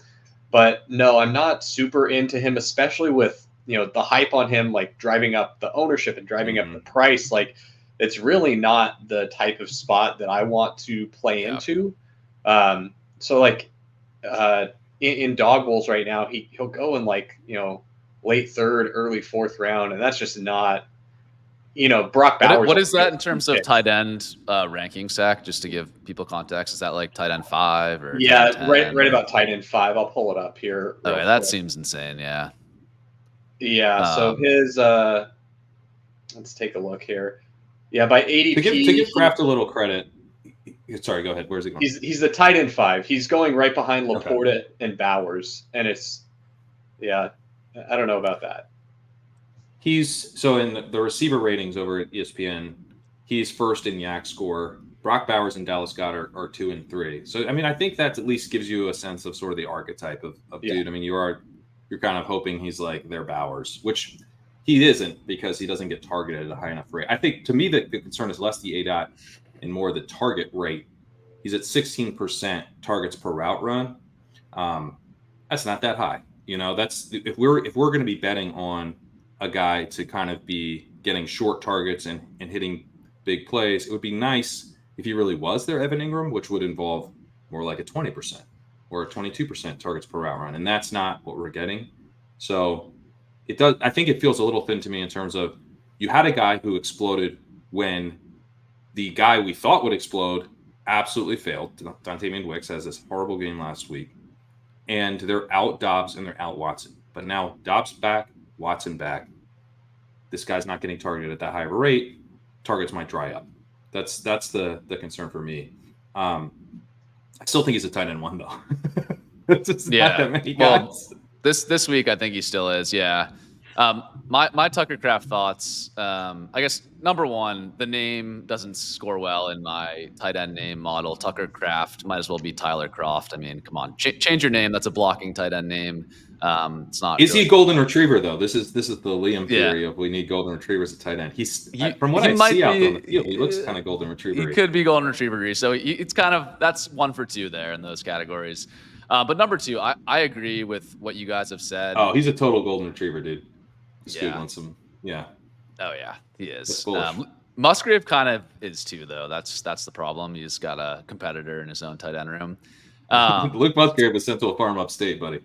But no, I'm not super into him, especially with, the hype on him, like driving up the ownership and driving up the price. Like it's really not the type of spot that I want to play into. So like in dog bowls right now, he'll go in like, late 3rd, early 4th round. And that's just not, Brock Bowers. What is that in terms of tight end ranking, Sack? Just to give people context, is that like tight end 5 or? Yeah, right about tight end 5. I'll pull it up here. Okay, that seems insane. Yeah. Yeah. So his let's take a look here. Yeah, by ADP. To give Kraft a little credit. Sorry, go ahead. Where's he going? He's the tight end 5. He's going right behind Laporta and Bowers, and it's I don't know about that. He's in the receiver ratings over at ESPN. He's first in Yak score. Brock Bowers and Dallas Goedert are 2 and 3. So I mean, I think that at least gives you a sense of sort of the archetype of dude. I mean, you're kind of hoping he's like their Bowers, which he isn't because he doesn't get targeted at a high enough rate. I think to me the concern is less the ADOT and more the target rate. He's at 16% targets per route run. That's not that high. That's if we're going to be betting on a guy to kind of be getting short targets and hitting big plays, it would be nice if he really was their Evan Ingram, which would involve more like a 20% or a 22% targets per route run, and that's not what we're getting. So it does. I think it feels a little thin to me in terms of you had a guy who exploded when the guy we thought would explode absolutely failed. Dontavian Wicks has this horrible game last week, and they're out Dobbs and they're out Watson. But now Dobbs back, Watson back. This guy's not getting targeted at that high of a rate. Targets might dry up. That's the concern for me. I still think he's a tight end one though. It's just not that many guys. Well, this week I think he still is. Yeah. My Tucker Craft thoughts. I guess number one, the name doesn't score well in my tight end name model. Tucker Craft might as well be Tyler Croft. I mean, come on, change your name. That's a blocking tight end name. It's not. Is he a golden retriever though? This is the Liam theory of we need golden retrievers at tight end. From what I see out on the field, he looks kind of golden retriever. He could be golden retriever. So it's kind of that's 1 for 2 there in those categories. But number two, I agree with what you guys have said. Oh, he's a total golden retriever, dude. Oh yeah, he is. Musgrave kind of is too, though. That's the problem. He's got a competitor in his own tight end room. Luke Musgrave was sent to a farm upstate, buddy.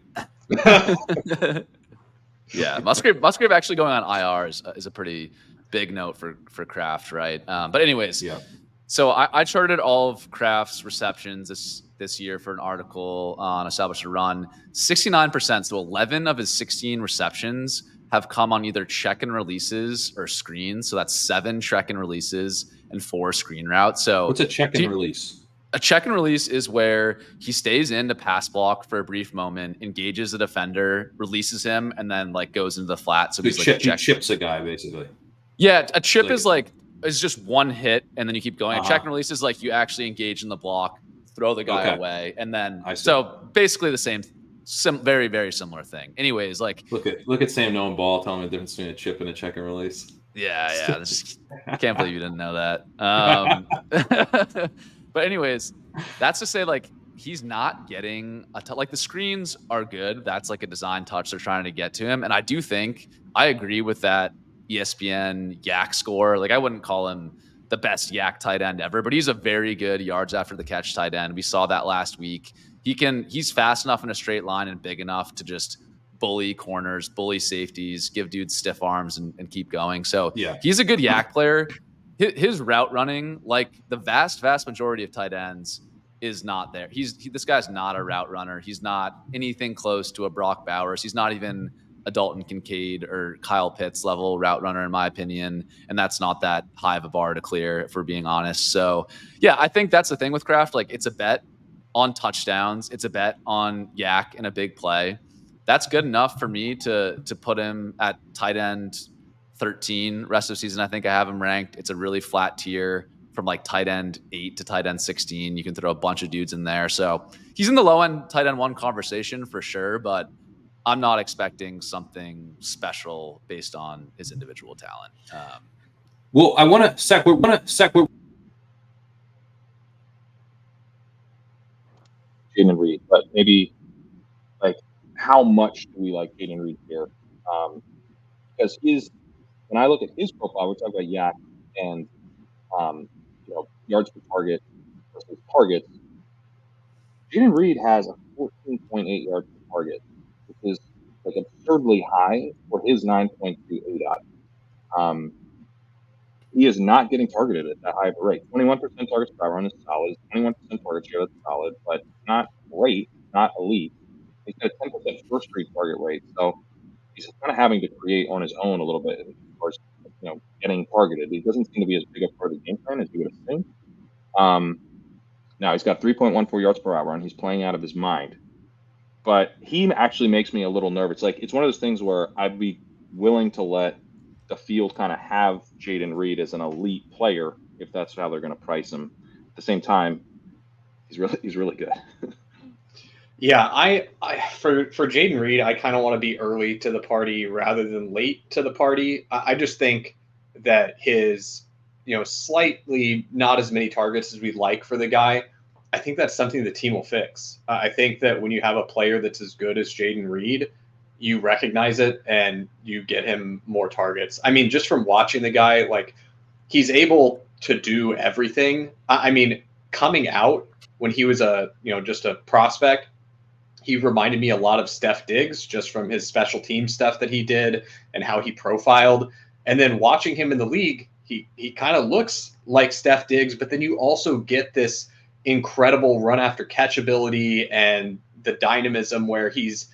Yeah, Musgrave actually going on IR is a pretty big note for Kraft, right? But anyways, yeah. So I charted all of Kraft's receptions this year for an article on Establish a Run. 69%, so 11 of his 16 receptions have come on either check and releases or screens. So that's 7 check and releases and 4 screen routes. So what's a check and release? A check and release is where he stays in to pass block for a brief moment, engages a defender, releases him, and then goes into the flat. So he chips a guy basically. Yeah, a chip is just one hit and then you keep going. A check and release is you actually engage in the block, throw the guy away, and then so basically the same. Very, very similar thing. Anyways, look at Sam knowing ball, telling me the difference between a chip and a check and release. Yeah. I can't believe you didn't know that. But anyways, that's to say he's not getting the screens are good. That's a design touch they're trying to get to him, and I do think I agree with that ESPN Yak score. I wouldn't call him the best Yak tight end ever, but he's a very good yards after the catch tight end. We saw that last week. He's fast enough in a straight line and big enough to just bully corners, bully safeties, give dudes stiff arms and keep going. So he's a good Yak player. His route running, the vast majority of tight ends, is not there. This guy's not a route runner. He's not anything close to a Brock Bowers. He's not even a Dalton Kincaid or Kyle Pitts level route runner, in my opinion. And that's not that high of a bar to clear, if we're being honest. So yeah, I think that's the thing with Kraft. It's a bet on touchdowns. It's a bet on Yak in a big play. That's good enough for me to put him at tight end 13 rest of the season. I think I have him ranked. It's a really flat tier from tight end 8 to tight end 16. You can throw a bunch of dudes in there. So he's in the low end tight end 1 conversation for sure, but I'm not expecting something special based on his individual talent. Well, I want to Sack. Jayden Reed, but maybe how much do we like Jayden Reed here? Because when I look at his profile, we're talking about Yak and yards per target versus targets. Jayden Reed has a 14.8 yards per target, which is absurdly high for his 9.2 ADOT. He is not getting targeted at that high of a rate. 21% targets per run is solid. 21% target share, that's solid, but not great, not elite. He's got a 10% first read target rate, so he's kind of having to create on his own a little bit as far as getting targeted. He doesn't seem to be as big a part of the game plan as you would assume. Now he's got 3.14 yards per route run. He's playing out of his mind, but he actually makes me a little nervous. It's one of those things where I'd be willing to let the field kind of have Jayden Reed as an elite player if that's how they're going to price him. At the same time, he's really good. Yeah, I for Jayden Reed, I kind of want to be early to the party rather than late to the party. I just think that his slightly not as many targets as we'd like for the guy, I think that's something the team will fix. I think that when you have a player that's as good as Jayden Reed, you recognize it and you get him more targets. I mean, just from watching the guy, like he's able to do everything. I mean, coming out when he was just a prospect, he reminded me a lot of Steph Diggs just from his special team stuff that he did and how he profiled. And then watching him in the league, he kind of looks like Steph Diggs, but then you also get this incredible run after catch ability and the dynamism where he's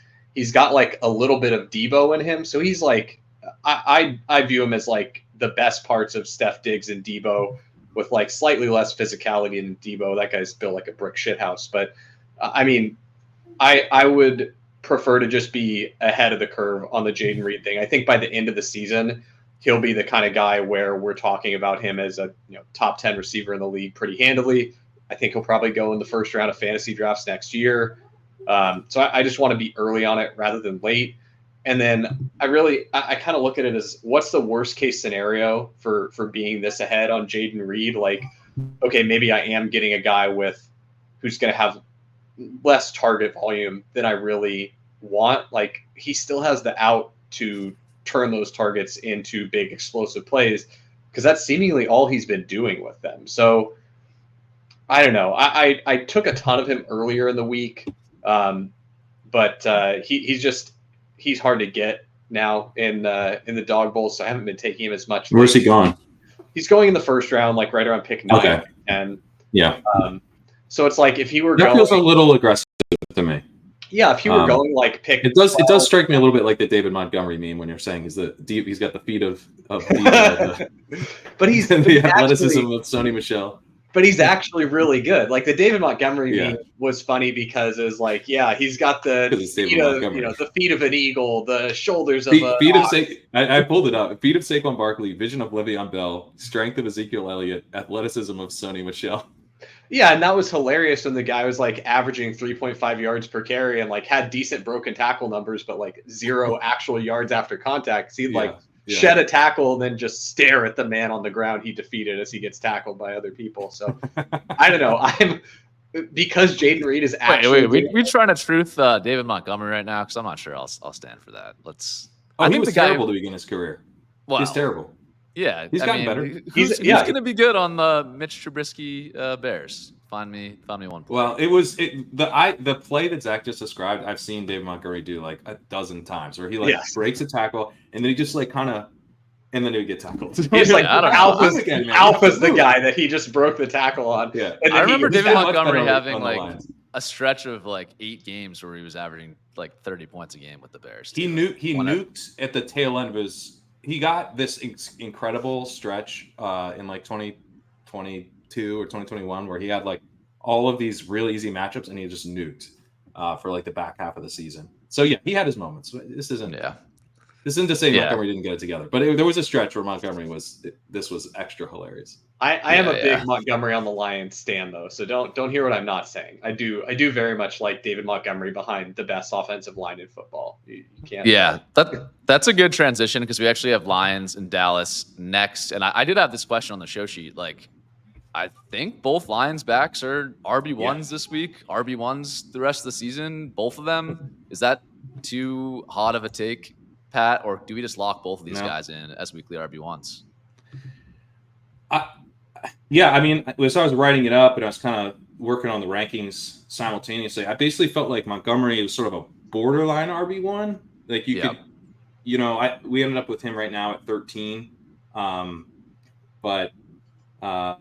got like a little bit of Debo in him. So he's like, I view him as like the best parts of Steph Diggs and Debo, with like slightly less physicality than Debo. That guy's built like a brick shithouse. But I mean, I would prefer to just be ahead of the curve on the Jayden Reed thing. I think by the end of the season, he'll be the kind of guy where we're talking about him as a top 10 receiver in the league pretty handily. I think he'll probably go in the first round of fantasy drafts next year. So I just want to be early on it rather than late. And then I kind of look at it as, what's the worst case scenario for being this ahead on Jayden Reed? Like, okay, maybe I am getting a guy who's going to have less target volume than I really want. Like, he still has the out to turn those targets into big explosive plays, because that's seemingly all he's been doing with them. So I don't know. I took a ton of him earlier in the week, but he's hard to get now in the dog bowl, so I haven't been taking him as much. Where's he going? He's going in the first round, like right around pick 9. Okay. And yeah. So it's like if he were that going, feels a little aggressive to me. Yeah, if he were going like pick, it does strike me a little bit like the David Montgomery meme when you're saying he's got the feet of but he's the athleticism of Sony Michel. But he's actually really good. Like the David Montgomery meme was funny because it was like, he's got the feet of, the feet of an eagle, the shoulders of I pulled it up. Feet of Saquon Barkley, vision of Le'Veon Bell, strength of Ezekiel Elliott, athleticism of Sony Michel. Yeah, and that was hilarious when the guy was like averaging 3.5 yards per carry and like had decent broken tackle numbers, but like 0 actual yards after contact. So he'd shed a tackle and then just stare at the man on the ground he defeated as he gets tackled by other people. So I don't know. Because Jayden Reed is actually we trying to truth David Montgomery right now, because I'm not sure I'll stand for that. I think he was terrible to begin his career. Wow. He's terrible. Yeah, he's gotten better. He's going to be good on the Mitch Trubisky Bears. Find me one play. Well, the play that Zach just described, I've seen David Montgomery do like a dozen times, where he breaks a tackle and then he just like kind of, and then he would get tackled. It's like Alpha's the guy that he just broke the tackle on. Yeah, and I remember David Montgomery having like a stretch of like 8 games where he was averaging like 30 points a game with the Bears. He nuked at the tail end of his. He got this incredible stretch in like 2022 or 2021 where he had like all of these really easy matchups and he just nuked for like the back half of the season. So yeah, he had his moments. This isn't to say Montgomery didn't get it together, but there was a stretch where Montgomery was extra hilarious. I am a big Montgomery on the Lions stan though, so don't hear what I'm not saying. I do very much like David Montgomery behind the best offensive line in football. You can't. Yeah, that's a good transition because we actually have Lions and Dallas next, and I did have this question on the show sheet. Like, I think both Lions backs are RB1s this week, RB1s the rest of the season. Both of them. Is that too hot of a take, Pat, or do we just lock both of these guys in as weekly RB1s? Yeah, I mean, as I was writing it up and I was kind of working on the rankings simultaneously, I basically felt like Montgomery was sort of a borderline RB1. Like you could, we ended up with him right now at 13. But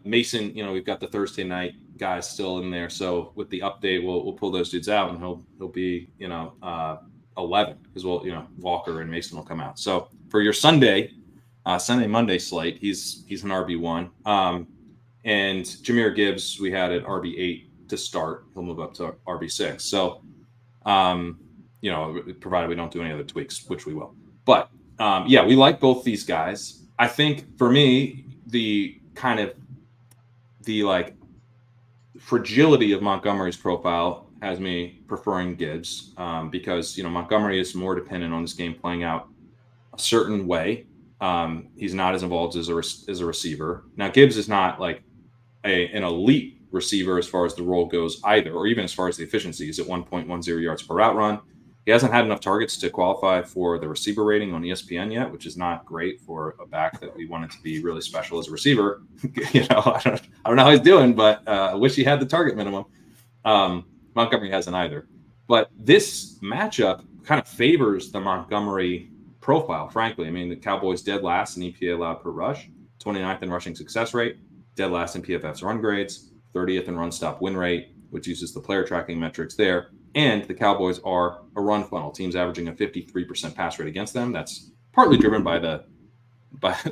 Mason, we've got the Thursday night guys still in there. So with the update, we'll pull those dudes out and he'll be, 11 because Walker and Mason will come out. So for your Sunday Monday slate, he's an RB1. And Jahmyr Gibbs we had at RB8 to start. He'll move up to RB6. So, provided we don't do any other tweaks, which we will. But we like both these guys. I think for me, the fragility of Montgomery's profile has me preferring Gibbs because Montgomery is more dependent on this game playing out a certain way. He's not as involved as a receiver. Now Gibbs is not like an elite receiver as far as the role goes either, or even as far as the efficiency. He's at 1.10 yards per route run. He hasn't had enough targets to qualify for the receiver rating on ESPN yet, which is not great for a back that we wanted to be really special as a receiver. I don't know how he's doing, but I wish he had the target minimum. Montgomery hasn't either. But this matchup kind of favors the Montgomery profile, frankly. I mean, the Cowboys dead last in EPA allowed per rush, 29th in rushing success rate, dead last in PFF's run grades, 30th in run stop win rate, which uses the player tracking metrics there. And the Cowboys are a run funnel. Teams averaging a 53% pass rate against them. That's partly driven by the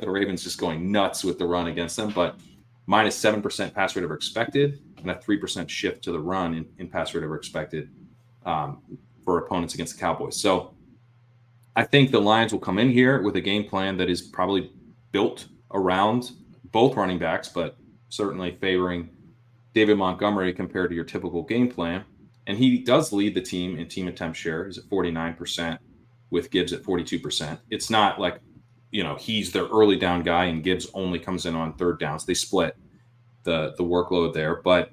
Ravens just going nuts with the run against them, but minus 7% pass rate over expected and a 3% shift to the run in pass rate over expected for opponents against the Cowboys. So I think the Lions will come in here with a game plan that is probably built around both running backs, but certainly favoring David Montgomery compared to your typical game plan. And he does lead the team in team attempt share. He's at 49% with Gibbs at 42%. It's not like, he's their early down guy and Gibbs only comes in on third downs. They split the workload there. But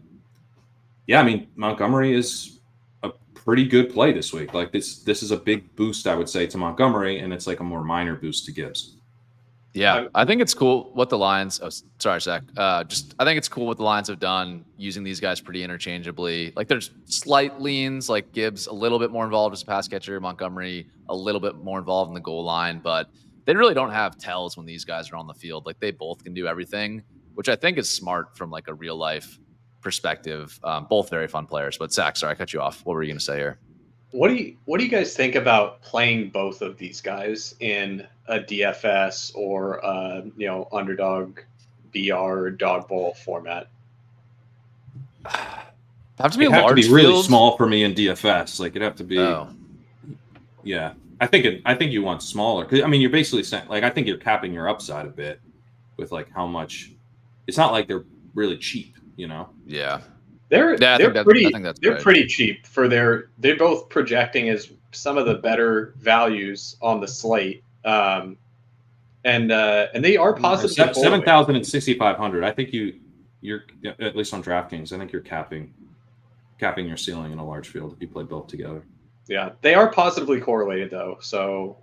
yeah, I mean, Montgomery is a pretty good play this week. Like this is a big boost, I would say, to Montgomery, and it's like a more minor boost to Gibbs. Yeah, I think it's cool what the Lions. Oh, sorry, Zach. I think it's cool what the Lions have done using these guys pretty interchangeably. Like there's slight leans, like Gibbs a little bit more involved as a pass catcher, Montgomery a little bit more involved in the goal line, but they really don't have tells when these guys are on the field. Like they both can do everything, which I think is smart from like a real life perspective. Both very fun players. But Zach, sorry, I cut you off. What were you going to say here? What do you guys think about playing both of these guys in a DFS or underdog BR or dog bowl format? Have to be it'd have large to be really field. small for me in DFS. Like it'd have to be. Oh. Yeah, I think you want smaller because I mean you're basically saying like I think you're capping your upside a bit with like how much. It's not like they're really cheap, Yeah. They're right. pretty cheap for they're both projecting as some of the better values on the slate, and they are positive. 7,000 and 6,500. I think you're at least on DraftKings. I think you're capping your ceiling in a large field if you play both together. Yeah, they are positively correlated though, so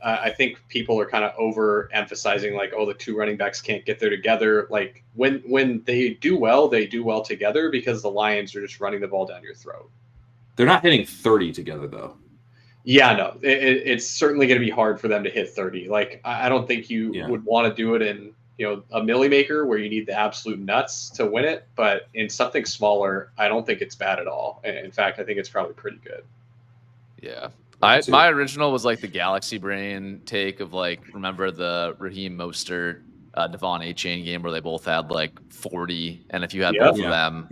I think people are kind of overemphasizing like, oh, the two running backs can't get there together. Like when they do well together because the Lions are just running the ball down your throat. They're not hitting 30 together though. Yeah, no, it's certainly going to be hard for them to hit 30. Like I don't think you would want to do it in a milli maker where you need the absolute nuts to win it. But in something smaller, I don't think it's bad at all. In fact, I think it's probably pretty good. Yeah. My original was like the Galaxy Brain take of like, remember the Raheem Mostert, Devon A-Chain game where they both had like 40. And if you had both of them,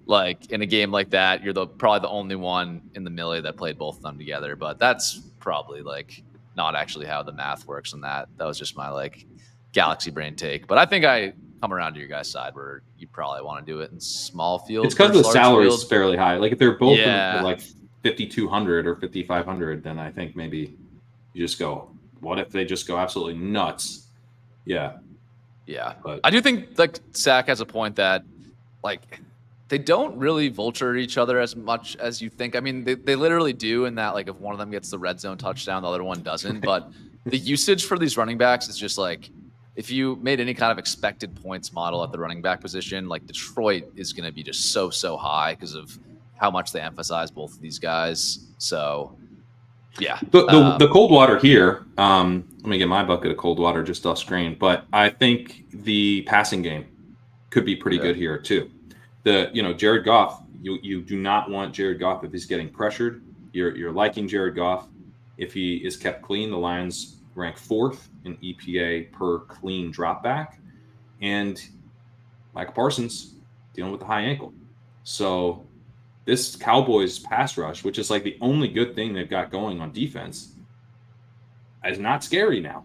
like in a game like that, you're probably the only one in the millie that played both of them together. But that's probably like not actually how the math works on that. That was just my like Galaxy Brain take. But I think I come around to your guys' side where you probably want to do it in small fields. It's because the salary is fairly high. Like if they're both like 5,200 or 5,500, then I think maybe you just go, what if they just go absolutely nuts? Yeah. But I do think like Sack has a point that like they don't really vulture each other as much as you think. I mean, they literally do in that like if one of them gets the red zone touchdown, the other one doesn't. But the usage for these running backs is just like if you made any kind of expected points model at the running back position, like Detroit is going to be just so high because of how much they emphasize both of these guys. So, yeah. The cold water here, let me get my bucket of cold water just off screen, but I think the passing game could be pretty good here too. Jared Goff, you do not want Jared Goff if he's getting pressured. You're liking Jared Goff. If he is kept clean, the Lions rank 4th in EPA per clean drop back. And Micah Parsons dealing with the high ankle. So this Cowboys pass rush, which is like the only good thing they've got going on defense, is not scary now.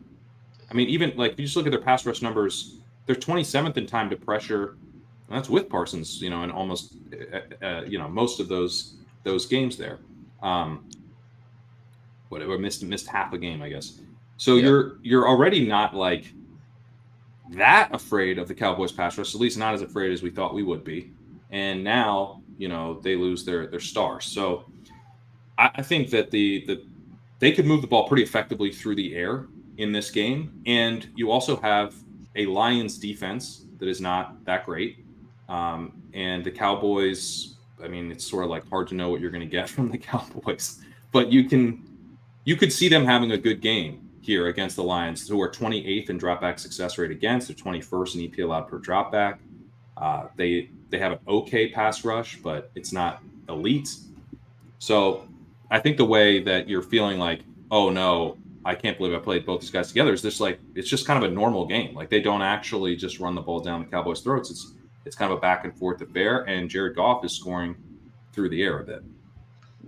I mean, even like if you just look at their pass rush numbers, they're 27th in time to pressure. And that's with Parsons, and almost, most of those games there. Whatever, missed half a game, I guess. So you're already not like that afraid of the Cowboys pass rush, at least not as afraid as we thought we would be. And now, they lose their star. So I think that they could move the ball pretty effectively through the air in this game, and you also have a Lions defense that is not that great, and the Cowboys. I mean, it's sort of like hard to know what you're going to get from the Cowboys, but you could see them having a good game here against the Lions, who are 28th in dropback success rate against. They're 21st in EP allowed per dropback. They have an okay pass rush, but it's not elite. So I think the way that you're feeling like, oh no, I can't believe I played both these guys together, is just like it's just kind of a normal game. Like they don't actually just run the ball down the Cowboys' throats. It's kind of a back and forth affair, and Jared Goff is scoring through the air a bit.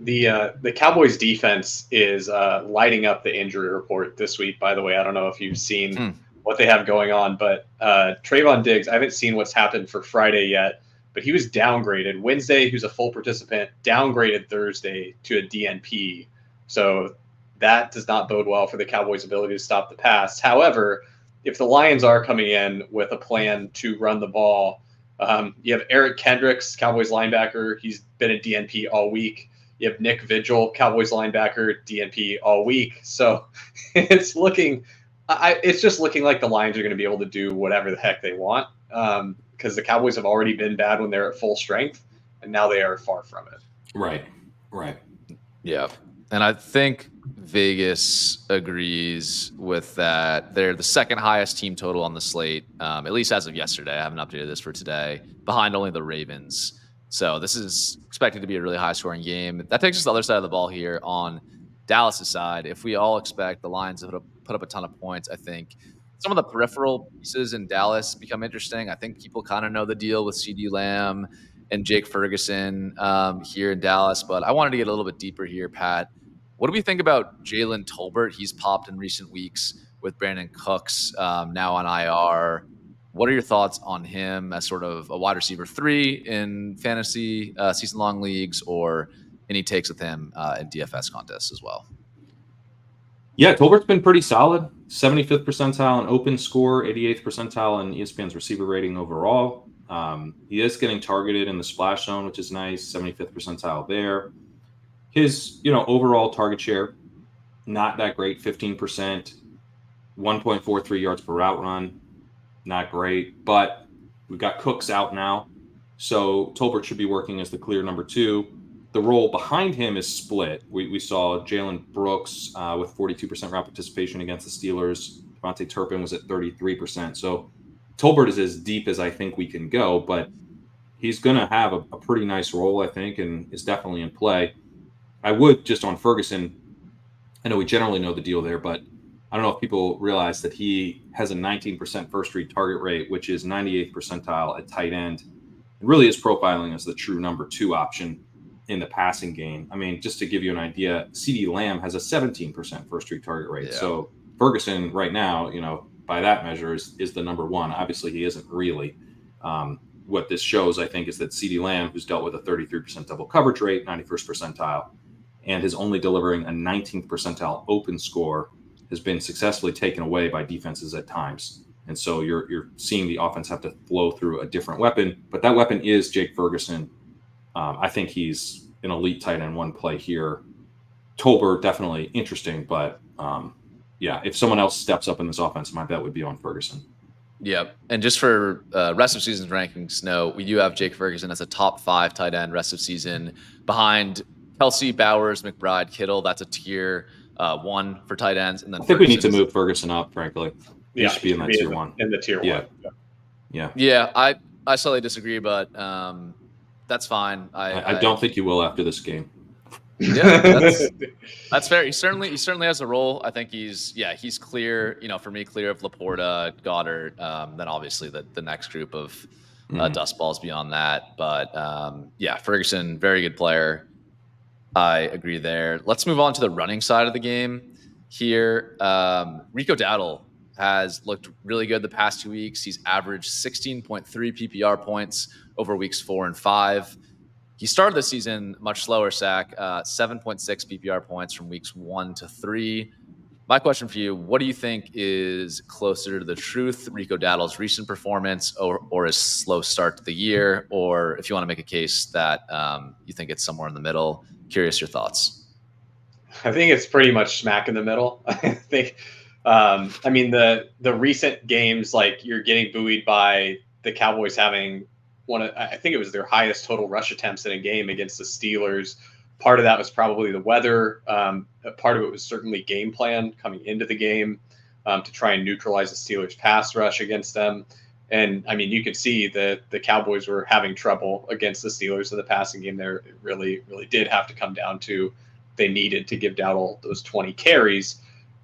The Cowboys defense is lighting up the injury report this week. By the way, I don't know if you've seen what they have going on, but Trayvon Diggs, I haven't seen what's happened for Friday yet, but he was downgraded Wednesday. He was a full participant, downgraded Thursday to a DNP. So that does not bode well for the Cowboys' ability to stop the pass. However, if the Lions are coming in with a plan to run the ball, you have Eric Kendricks, Cowboys linebacker. He's been a DNP all week. You have Nick Vigil, Cowboys linebacker, DNP all week. So it's just looking like the Lions are going to be able to do whatever the heck they want, because the Cowboys have already been bad when they're at full strength, and now they are far from it. Right. Yeah. And I think Vegas agrees with that. They're the second highest team total on the slate, at least as of yesterday. I haven't updated this for today, behind only the Ravens. So this is expected to be a really high-scoring game. That takes us to the other side of the ball here on Dallas' side. If we all expect the Lions to put up a ton of points, I think some of the peripheral pieces in Dallas become interesting. I think people kind of know the deal with CeeDee Lamb and Jake Ferguson here in Dallas, but I wanted to get a little bit deeper here, Pat. What do we think about Jalen Tolbert? He's popped in recent weeks with Brandin Cooks now on IR. What are your thoughts on him as sort of a wide receiver 3 in fantasy season-long leagues, or any takes with him in DFS contests as well? Yeah, Tolbert's been pretty solid. 75th percentile in open score, 88th percentile in ESPN's receiver rating overall. He is getting targeted in the splash zone, which is nice. 75th percentile there. His, overall target share, not that great. 15%, 1.43 yards per route run, not great. But we've got Cooks out now, so Tolbert should be working as the clear number 2. The role behind him is split. We saw Jalen Brooks with 42% route participation against the Steelers. Devonta Turpin was at 33%. So Tolbert is as deep as I think we can go, but he's going to have a pretty nice role, I think, and is definitely in play. I would just on Ferguson, I know we generally know the deal there, but I don't know if people realize that he has a 19% first read target rate, which is 98th percentile at tight end. It really is profiling as the true number 2 option in the passing game. I mean, just to give you an idea, CeeDee Lamb has a 17% first read target rate. Yeah. So Ferguson right now, by that measure is the number 1. Obviously he isn't really. What this shows, I think, is that CeeDee Lamb, who's dealt with a 33% double coverage rate, 91st percentile, and is only delivering a 19th percentile open score, has been successfully taken away by defenses at times. And so you're seeing the offense have to flow through a different weapon, but that weapon is Jake Ferguson. I think he's an elite tight end 1 play here. Tolbert, definitely interesting, but if someone else steps up in this offense, my bet would be on Ferguson. Yep. And just for rest of season's rankings, we do have Jake Ferguson as a top 5 tight end rest of season behind Kelsey, Bowers, McBride, Kittle. That's a tier 1 for tight ends. And then I think we need to move Ferguson up, frankly. He should be in that tier 1. In the tier 1. Yeah. I slightly disagree, but that's fine. I don't think you will after this game. Yeah, that's fair. He certainly has a role. I think he's clear. For me, clear of Laporta, Goddard. Then obviously the next group of dust balls beyond that. But Ferguson, very good player. I agree there. Let's move on to the running side of the game here. Rico Dowdle has looked really good the past 2 weeks. He's averaged 16.3 PPR points over weeks 4 and 5. He started the season much slower, Sack, 7.6 PPR points from weeks 1 to 3. My question for you, what do you think is closer to the truth, Rico Dowdle's recent performance or his slow start to the year? Or if you want to make a case that you think it's somewhere in the middle, curious your thoughts. I think it's pretty much smack in the middle. I think, I mean, the recent games, like you're getting buoyed by the Cowboys having I think it was their highest total rush attempts in a game against the Steelers. Part of that was probably the weather. Part of it was certainly game plan coming into the game to try and neutralize the Steelers' pass rush against them. And I mean, you could see that the Cowboys were having trouble against the Steelers in the passing game there. It really, really did have to come down to they needed to give Dowdle those 20 carries.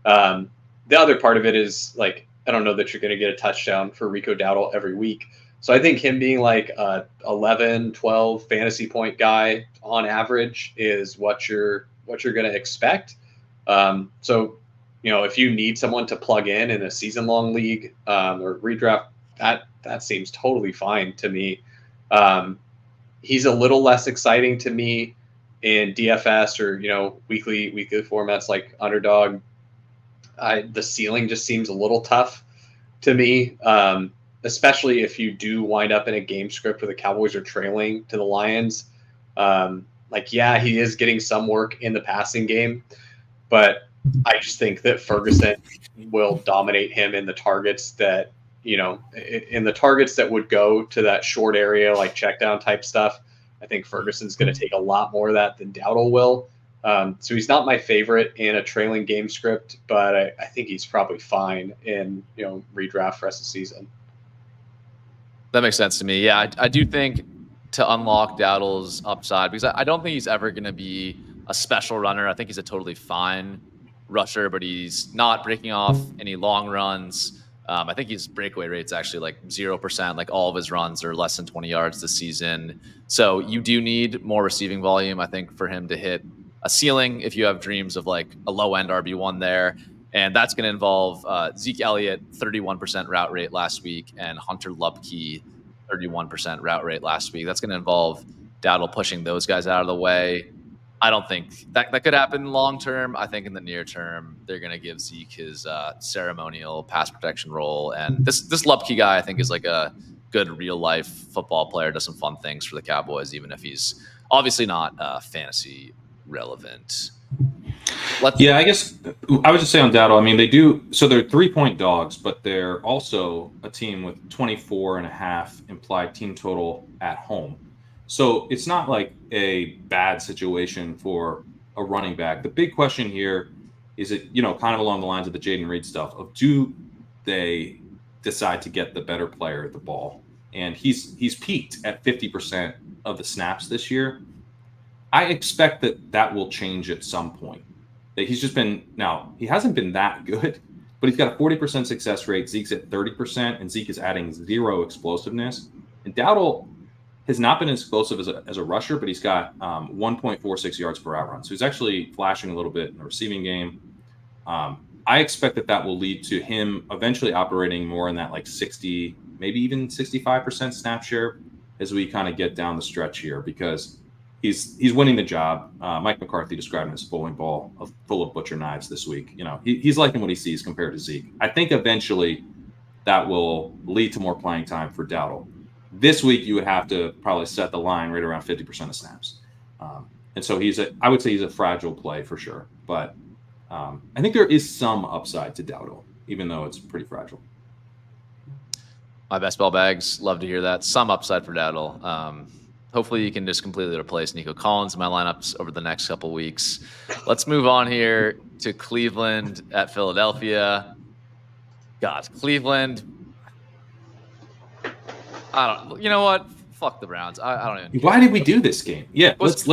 The other part of it is, like, I don't know that you're going to get a touchdown for Rico Dowdle every week. So I think him being like a 11, 12 fantasy point guy on average is what you're going to expect. So, you know, if you need someone to plug in a season long league or redraft, that seems totally fine to me. He's a little less exciting to me in DFS or, you know, weekly formats like Underdog. The ceiling just seems a little tough to me, especially if you do wind up in a game script where the Cowboys are trailing to the Lions. Like, yeah, he is getting some work in the passing game, but I just think that Ferguson will dominate him in the targets that, you know, in the targets that would go to that short area, like check down type stuff. I think Ferguson's going to take a lot more of that than Dowdle will. So he's not my favorite in a trailing game script, but I think he's probably fine in, you know, redraft for the rest of the season. That makes sense to me. Yeah, I do think to unlock Dowdle's upside, because I don't think he's ever going to be a special runner. I think he's a totally fine rusher, but he's not breaking off any long runs. I think his breakaway rate's actually like 0%. Like all of his runs are less than 20 yards this season. So you do need more receiving volume, I think, for him to hit a ceiling if you have dreams of like a low end RB1 there. And that's going to involve Zeke Elliott, 31% route rate last week, and Hunter Lupke, 31% route rate last week. That's going to involve Dowdle pushing those guys out of the way. I don't think that could happen long term. I think in the near term, they're going to give Zeke his ceremonial pass protection role. And this Lupke guy, I think, is like a good real life football player, does some fun things for the Cowboys, even if he's obviously not fantasy relevant. I guess I would just say on Dowdle, I mean, they do, so they're 3-point dogs, but they're also a team with 24.5 implied team total at home. So it's not like a bad situation for a running back. The big question here is it, you know, kind of along the lines of the Jayden Reed stuff of, do they decide to get the better player at the ball? And he's peaked at 50% of the snaps this year. I expect that will change at some point. He's just been, now he hasn't been that good, but he's got a 40% success rate. Zeke's at 30%, and Zeke is adding 0 explosiveness. And Dowdle has not been explosive as a rusher, but he's got 1.46 yards per out run. So he's actually flashing a little bit in the receiving game. I expect that will lead to him eventually operating more in that like 60, maybe even 65% snap share as we kind of get down the stretch here, because he's winning the job. Mike McCarthy described him as a bowling ball full of butcher knives this week. You know, he's liking what he sees compared to Zeke. I think eventually that will lead to more playing time for Dowdle. This week, you would have to probably set the line right around 50% of snaps. And so I would say he's a fragile play for sure. But I think there is some upside to Dowdle, even though it's pretty fragile. My best ball bags, love to hear that. Some upside for Dowdle. Hopefully you can just completely replace Nico Collins in my lineups over the next couple weeks. Let's move on here to Cleveland at Philadelphia. God, Cleveland. You know what? Fuck the Browns. I don't even. Why did we do this game? Yeah, let's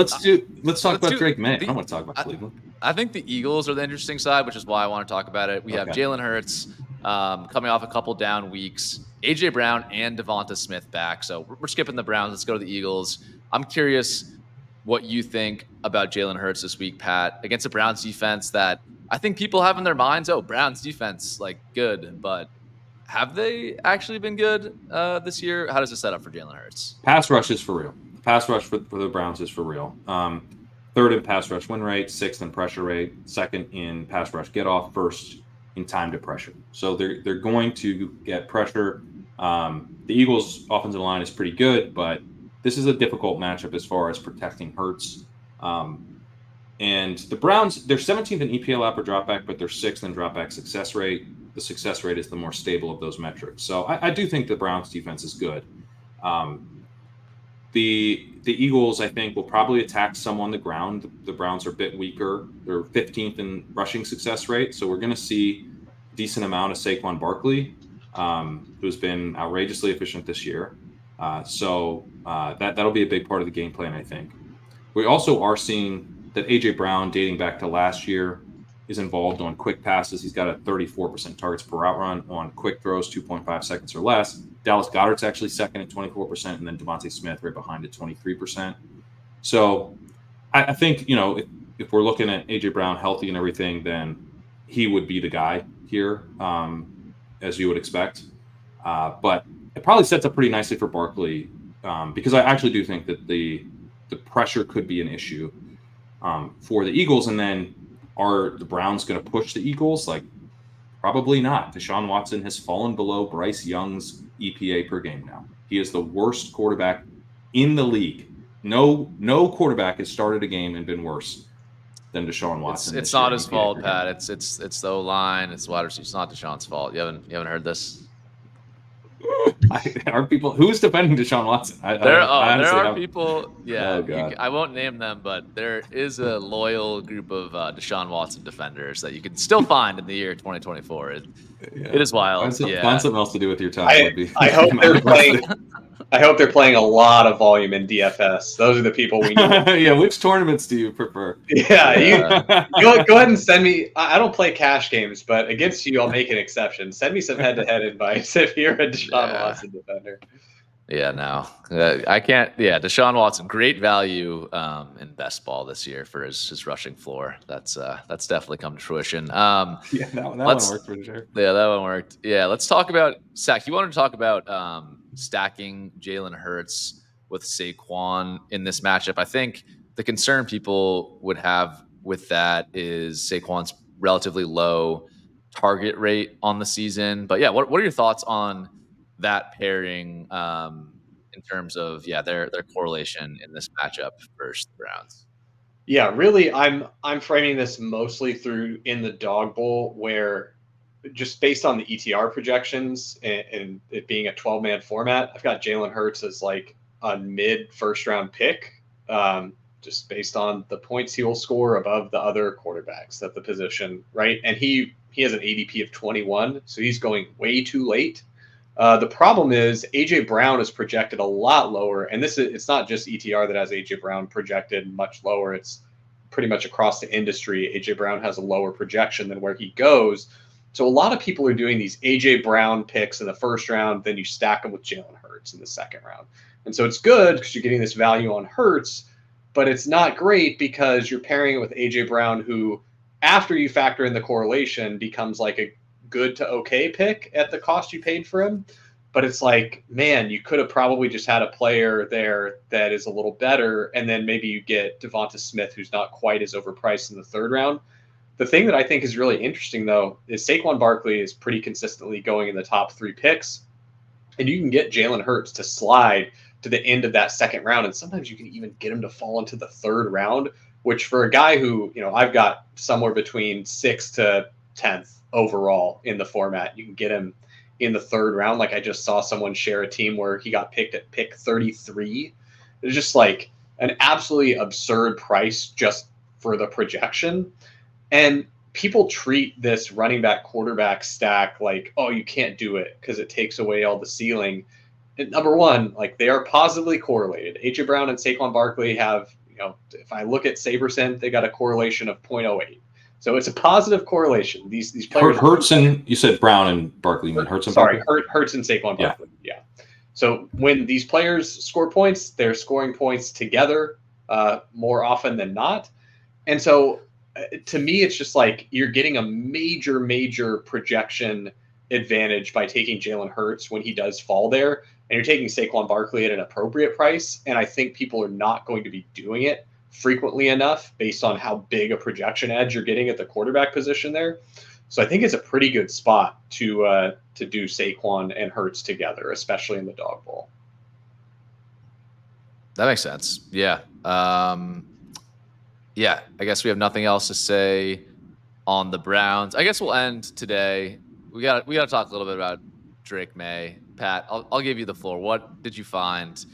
talk about Drake Maye. I don't want to talk about Cleveland. I think the Eagles are the interesting side, which is why I want to talk about it. We have Jalen Hurts coming off a couple down weeks, AJ Brown and Devonta Smith back. So we're skipping the Browns. Let's go to the Eagles. I'm curious what you think about Jalen Hurts this week, Pat, against a Browns defense that I think people have in their minds, oh, Browns defense, like, good, but have they actually been good this year? How does it set up for Jalen Hurts? Pass rush is for real. Pass rush for the Browns is for real. Third in pass rush win rate, 6th in pressure rate, 2nd in pass rush get off, 1st in time to pressure. So they're going to get pressure. The Eagles' offensive line is pretty good, but this is a difficult matchup as far as protecting Hurts. And And the Browns, they're 17th in EPA per dropback, but they're 6th in dropback success rate. The success rate is the more stable of those metrics. So I do think the Browns defense is good. The Eagles, I think, will probably attack some on the ground. The Browns are a bit weaker. They're 15th in rushing success rate. So we're going to see a decent amount of Saquon Barkley, who's been outrageously efficient this year. So that'll be a big part of the game plan, I think. We also are seeing that A.J. Brown, dating back to last year, is involved on quick passes. He's got a 34% targets per route run on quick throws, 2.5 seconds or less. Dallas Goedert's actually second at 24%, and then Devonta Smith right behind at 23%. So I think, if we're looking at A.J. Brown healthy and everything, then he would be the guy here, as you would expect. But it probably sets up pretty nicely for Barkley, because I actually do think that the pressure could be an issue for the Eagles. And then are the Browns going to push the Eagles? Like, probably not. Deshaun Watson has fallen below Bryce Young's EPA per game now. He is the worst quarterback in the league. No quarterback has started a game and been worse than Deshaun Watson. It's not his fault, Pat. It's the O-line. It's wide receiver. It's not Deshaun's fault. You haven't heard this? Are people who's defending Deshaun Watson? There are people. Yeah, Oh, God. I won't name them, but there is a loyal group of Deshaun Watson defenders that you can still find in the year 2024. It is wild. Find something else to do with your time. I hope they're playing. I hope they're playing a lot of volume in DFS. Those are the people we need. Yeah, which tournaments do you prefer? Yeah, go ahead and send me. I don't play cash games, but against you, I'll make an exception. Send me some head-to-head invites if you're a Deshaun Watson defender. Yeah, no, I can't. Yeah, Deshaun Watson, great value in best ball this year for his rushing floor. That's definitely come to fruition. Yeah, that one worked for sure. Yeah, that one worked. Yeah, let's talk about Sack. You wanted to talk about stacking Jalen Hurts with Saquon in this matchup. I think the concern people would have with that is Saquon's relatively low target rate on the season. But yeah, what are your thoughts on that pairing in terms of their correlation in this matchup versus the Browns? Yeah, really, I'm framing this mostly through in the dog bowl, where just based on the ETR projections and it being a 12-man format, I've got Jalen Hurts as like a mid first round pick, just based on the points he will score above the other quarterbacks at the position, right? And he has an ADP of 21, so he's going way too late. The problem is A.J. Brown is projected a lot lower, and it's not just ETR that has A.J. Brown projected much lower. It's pretty much across the industry. A.J. Brown has a lower projection than where he goes. So a lot of people are doing these A.J. Brown picks in the first round, then you stack them with Jalen Hurts in the second round. And so it's good because you're getting this value on Hurts, but it's not great because you're pairing it with A.J. Brown, who, after you factor in the correlation, becomes like a good to okay pick at the cost you paid for him. But it's like, man, you could have probably just had a player there that is a little better, and then maybe you get Devonta Smith, who's not quite as overpriced in the third round. The thing that I think is really interesting, though, is Saquon Barkley is pretty consistently going in the top 3 picks, and you can get Jalen Hurts to slide to the end of that second round, and sometimes you can even get him to fall into the third round, which for a guy who, I've got somewhere between 6th to 10th overall in the format, you can get him in the third round. Like I just saw someone share a team where he got picked at pick 33. It's just like an absolutely absurd price just for the projection. And people treat this running back quarterback stack like, oh, you can't do it because it takes away all the ceiling. And number one, like they are positively correlated. A.J. Brown and Saquon Barkley have, if I look at SaberSyn, they got a correlation of 0.08. So it's a positive correlation. These players. Hurts and you said Brown and Barkley. You mean Hurts and Barkley? Hurts and Saquon Barkley. Yeah. So when these players score points, they're scoring points together more often than not. And so to me, it's just like you're getting a major projection advantage by taking Jalen Hurts when he does fall there, and you're taking Saquon Barkley at an appropriate price. And I think people are not going to be doing it frequently enough based on how big a projection edge you're getting at the quarterback position there. So I think it's a pretty good spot to do Saquon and Hurts together, especially in the dog bowl. That makes sense. Yeah. Yeah, I guess we have nothing else to say on the Browns. I guess we'll end today. We got to talk a little bit about Drake Maye. Pat, I'll give you the floor. What did you find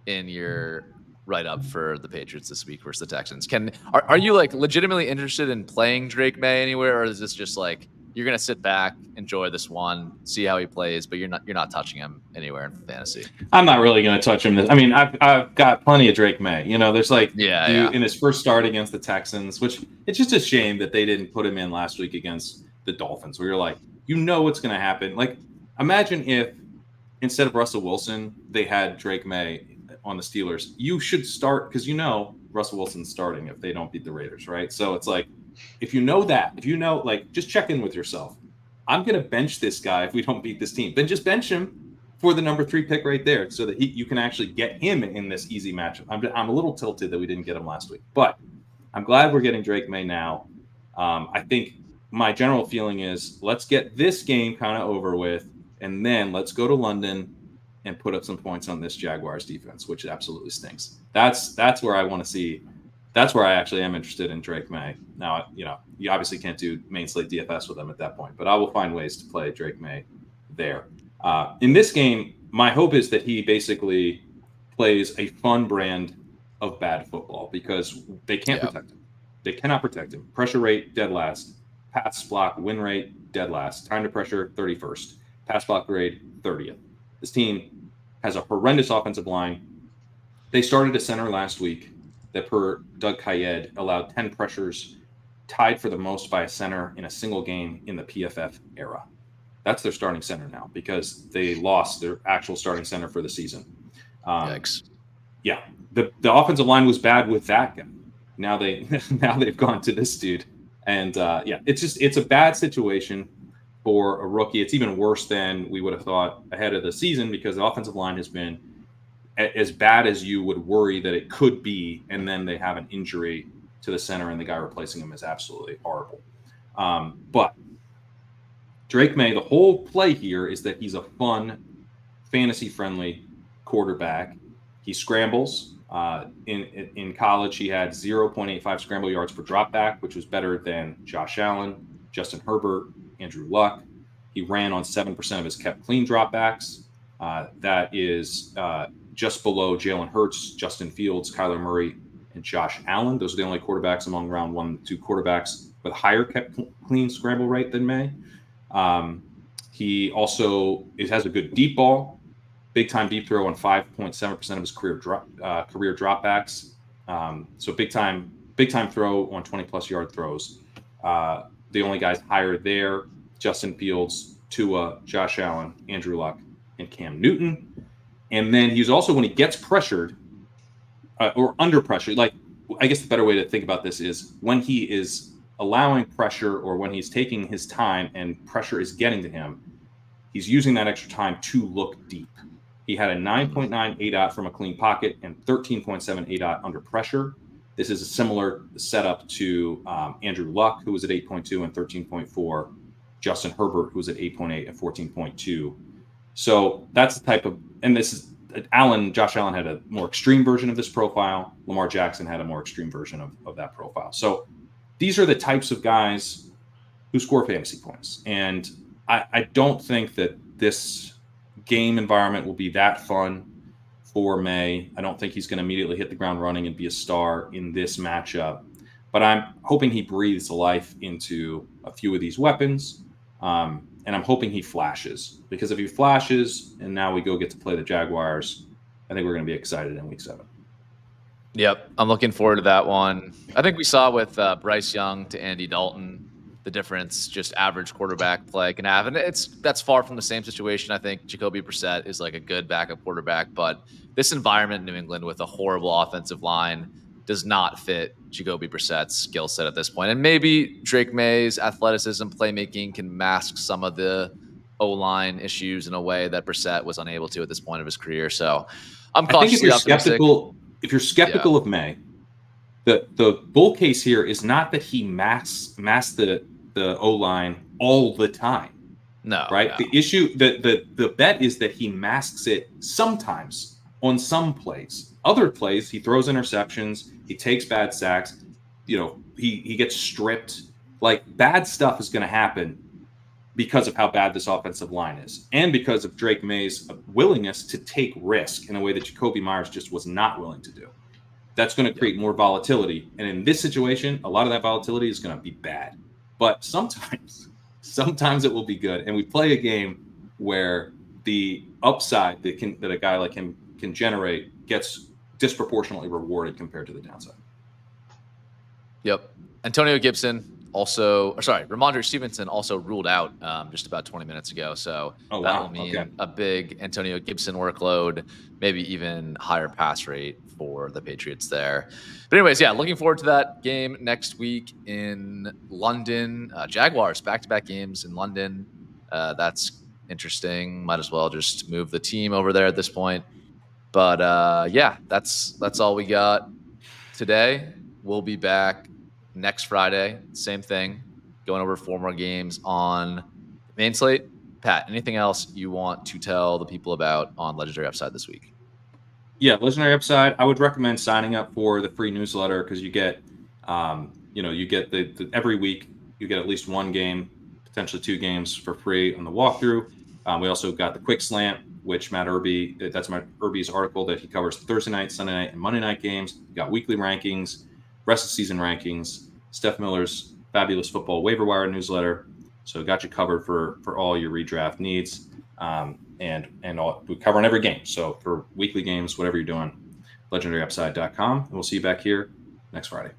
in your write up for the Patriots this week versus the Texans? Are you like legitimately interested in playing Drake Maye anywhere, or is this just like you're gonna sit back, enjoy this one, see how he plays, but you're not touching him anywhere in fantasy? I'm not really going to touch him. I mean, I've got plenty of Drake Maye. There's like Yeah. in his first start against the Texans, which it's just a shame that they didn't put him in last week against the Dolphins, where you're like, what's going to happen. Like, imagine if instead of Russell Wilson, they had Drake Maye on the Steelers. You should start because Russell Wilson's starting if they don't beat the Raiders, right? So it's like, if like, just check in with yourself. I'm going to bench this guy if we don't beat this team. Then just bench him for the number 3 pick right there so that you can actually get him in this easy matchup. I'm a little tilted that we didn't get him last week, but I'm glad we're getting Drake Maye now. I think my general feeling is let's get this game kind of over with, and then let's go to London and put up some points on this Jaguars defense, which absolutely stinks. That's where I want to see. That's where I actually am interested in Drake Maye. Now, you obviously can't do main slate DFS with him at that point, but I will find ways to play Drake Maye there. In this game, my hope is that he basically plays a fun brand of bad football because they can't protect him. They cannot protect him. Pressure rate, dead last. Pass block, win rate, dead last. Time to pressure, 31st. Pass block grade, 30th. This team has a horrendous offensive line. They started a center last week that, per Doug Kayed, allowed 10 pressures, tied for the most by a center in a single game in the PFF era. That's their starting center now because they lost their actual starting center for the season. Yikes. Yeah, the offensive line was bad with that guy. Now they've gone to this dude, and it's a bad situation for a rookie. It's even worse than we would have thought ahead of the season because the offensive line has been as bad as you would worry that it could be, and then they have an injury to the center, and the guy replacing him is absolutely horrible. But Drake Maye, the whole play here is that he's a fun, fantasy-friendly quarterback. He scrambles. In college, he had 0.85 scramble yards per dropback, which was better than Josh Allen, Justin Herbert, Andrew Luck. He ran on 7% of his kept clean dropbacks. That is just below Jalen Hurts, Justin Fields, Kyler Murray, and Josh Allen. Those are the only quarterbacks among round 1 and 2 quarterbacks with higher kept clean scramble rate than Maye. He also has a good deep ball, big time deep throw on 5.7% of his career dropbacks. So big time throw on 20+ yard throws. The only guys higher there: Justin Fields, Tua, Josh Allen, Andrew Luck, and Cam Newton. And then he's also, when he gets pressured or under pressure, like, I guess the better way to think about this is when he is allowing pressure or when he's taking his time and pressure is getting to him, he's using that extra time to look deep. He had a 9.9 ADOT from a clean pocket and 13.7 ADOT under pressure. This is a similar setup to Andrew Luck, who was at 8.2 and 13.4, Justin Herbert, who was at 8.8 and 14.2. So that's the type of, and this is Josh Allen had a more extreme version of this profile. Lamar Jackson had a more extreme version of that profile. So these are the types of guys who score fantasy points. And I don't think that this game environment will be that fun for Maye. I don't think he's going to immediately hit the ground running and be a star in this matchup. But I'm hoping he breathes life into a few of these weapons. And I'm hoping he flashes, because if he flashes and now we get to play the Jaguars, I think we're going to be excited in week 7. Yep, I'm looking forward to that one. I think we saw with Bryce Young to Andy Dalton the difference just average quarterback play can have, and that's far from the same situation. I think Jacoby Brissett is like a good backup quarterback, but this environment in New England with a horrible offensive line does not fit Jacoby Brissett's skill set at this point. And maybe Drake Maye's athleticism, playmaking can mask some of the O-line issues in a way that Brissett was unable to at this point of his career. So I'm cautiously optimistic. If you're skeptical of Maye, the bull case here is not that he masks the O-line all the time. No. Right? No. The issue, the bet is that he masks it sometimes on some plays. Other plays, he throws interceptions, he takes bad sacks. he gets stripped. Like, bad stuff is going to happen because of how bad this offensive line is, and because of Drake Maye's willingness to take risk in a way that Jacoby Myers just was not willing to do. That's going to create more volatility. And in this situation, a lot of that volatility is going to be bad. But sometimes it will be good. And we play a game where the upside that a guy like him can generate gets disproportionately rewarded compared to the downside. Yep. Antonio Gibson Ramondre Stevenson also ruled out just about 20 minutes ago. So that will mean a big Antonio Gibson workload, maybe even higher pass rate for the Patriots there. But anyways, yeah, looking forward to that game next week in London. Jaguars, back-to-back games in London. That's interesting. Might as well just move the team over there at this point. But yeah, that's all we got today. We'll be back next Friday, same thing, going over 4 more games on the main slate. Pat, anything else you want to tell the people about on Legendary Upside this week? Yeah, Legendary Upside, I would recommend signing up for the free newsletter because you get, you get the every week you get at least 1 game, potentially 2 games for free on the walkthrough. We also got the Quick Slant, which Matt Irby, that's Matt Irby's article that he covers Thursday night, Sunday night, and Monday night games. You got weekly rankings, rest of season rankings, Steph Miller's fabulous football waiver wire newsletter. So got you covered for all your redraft needs. And we cover on every game. So for weekly games, whatever you're doing, legendaryupside.com. And we'll see you back here next Friday.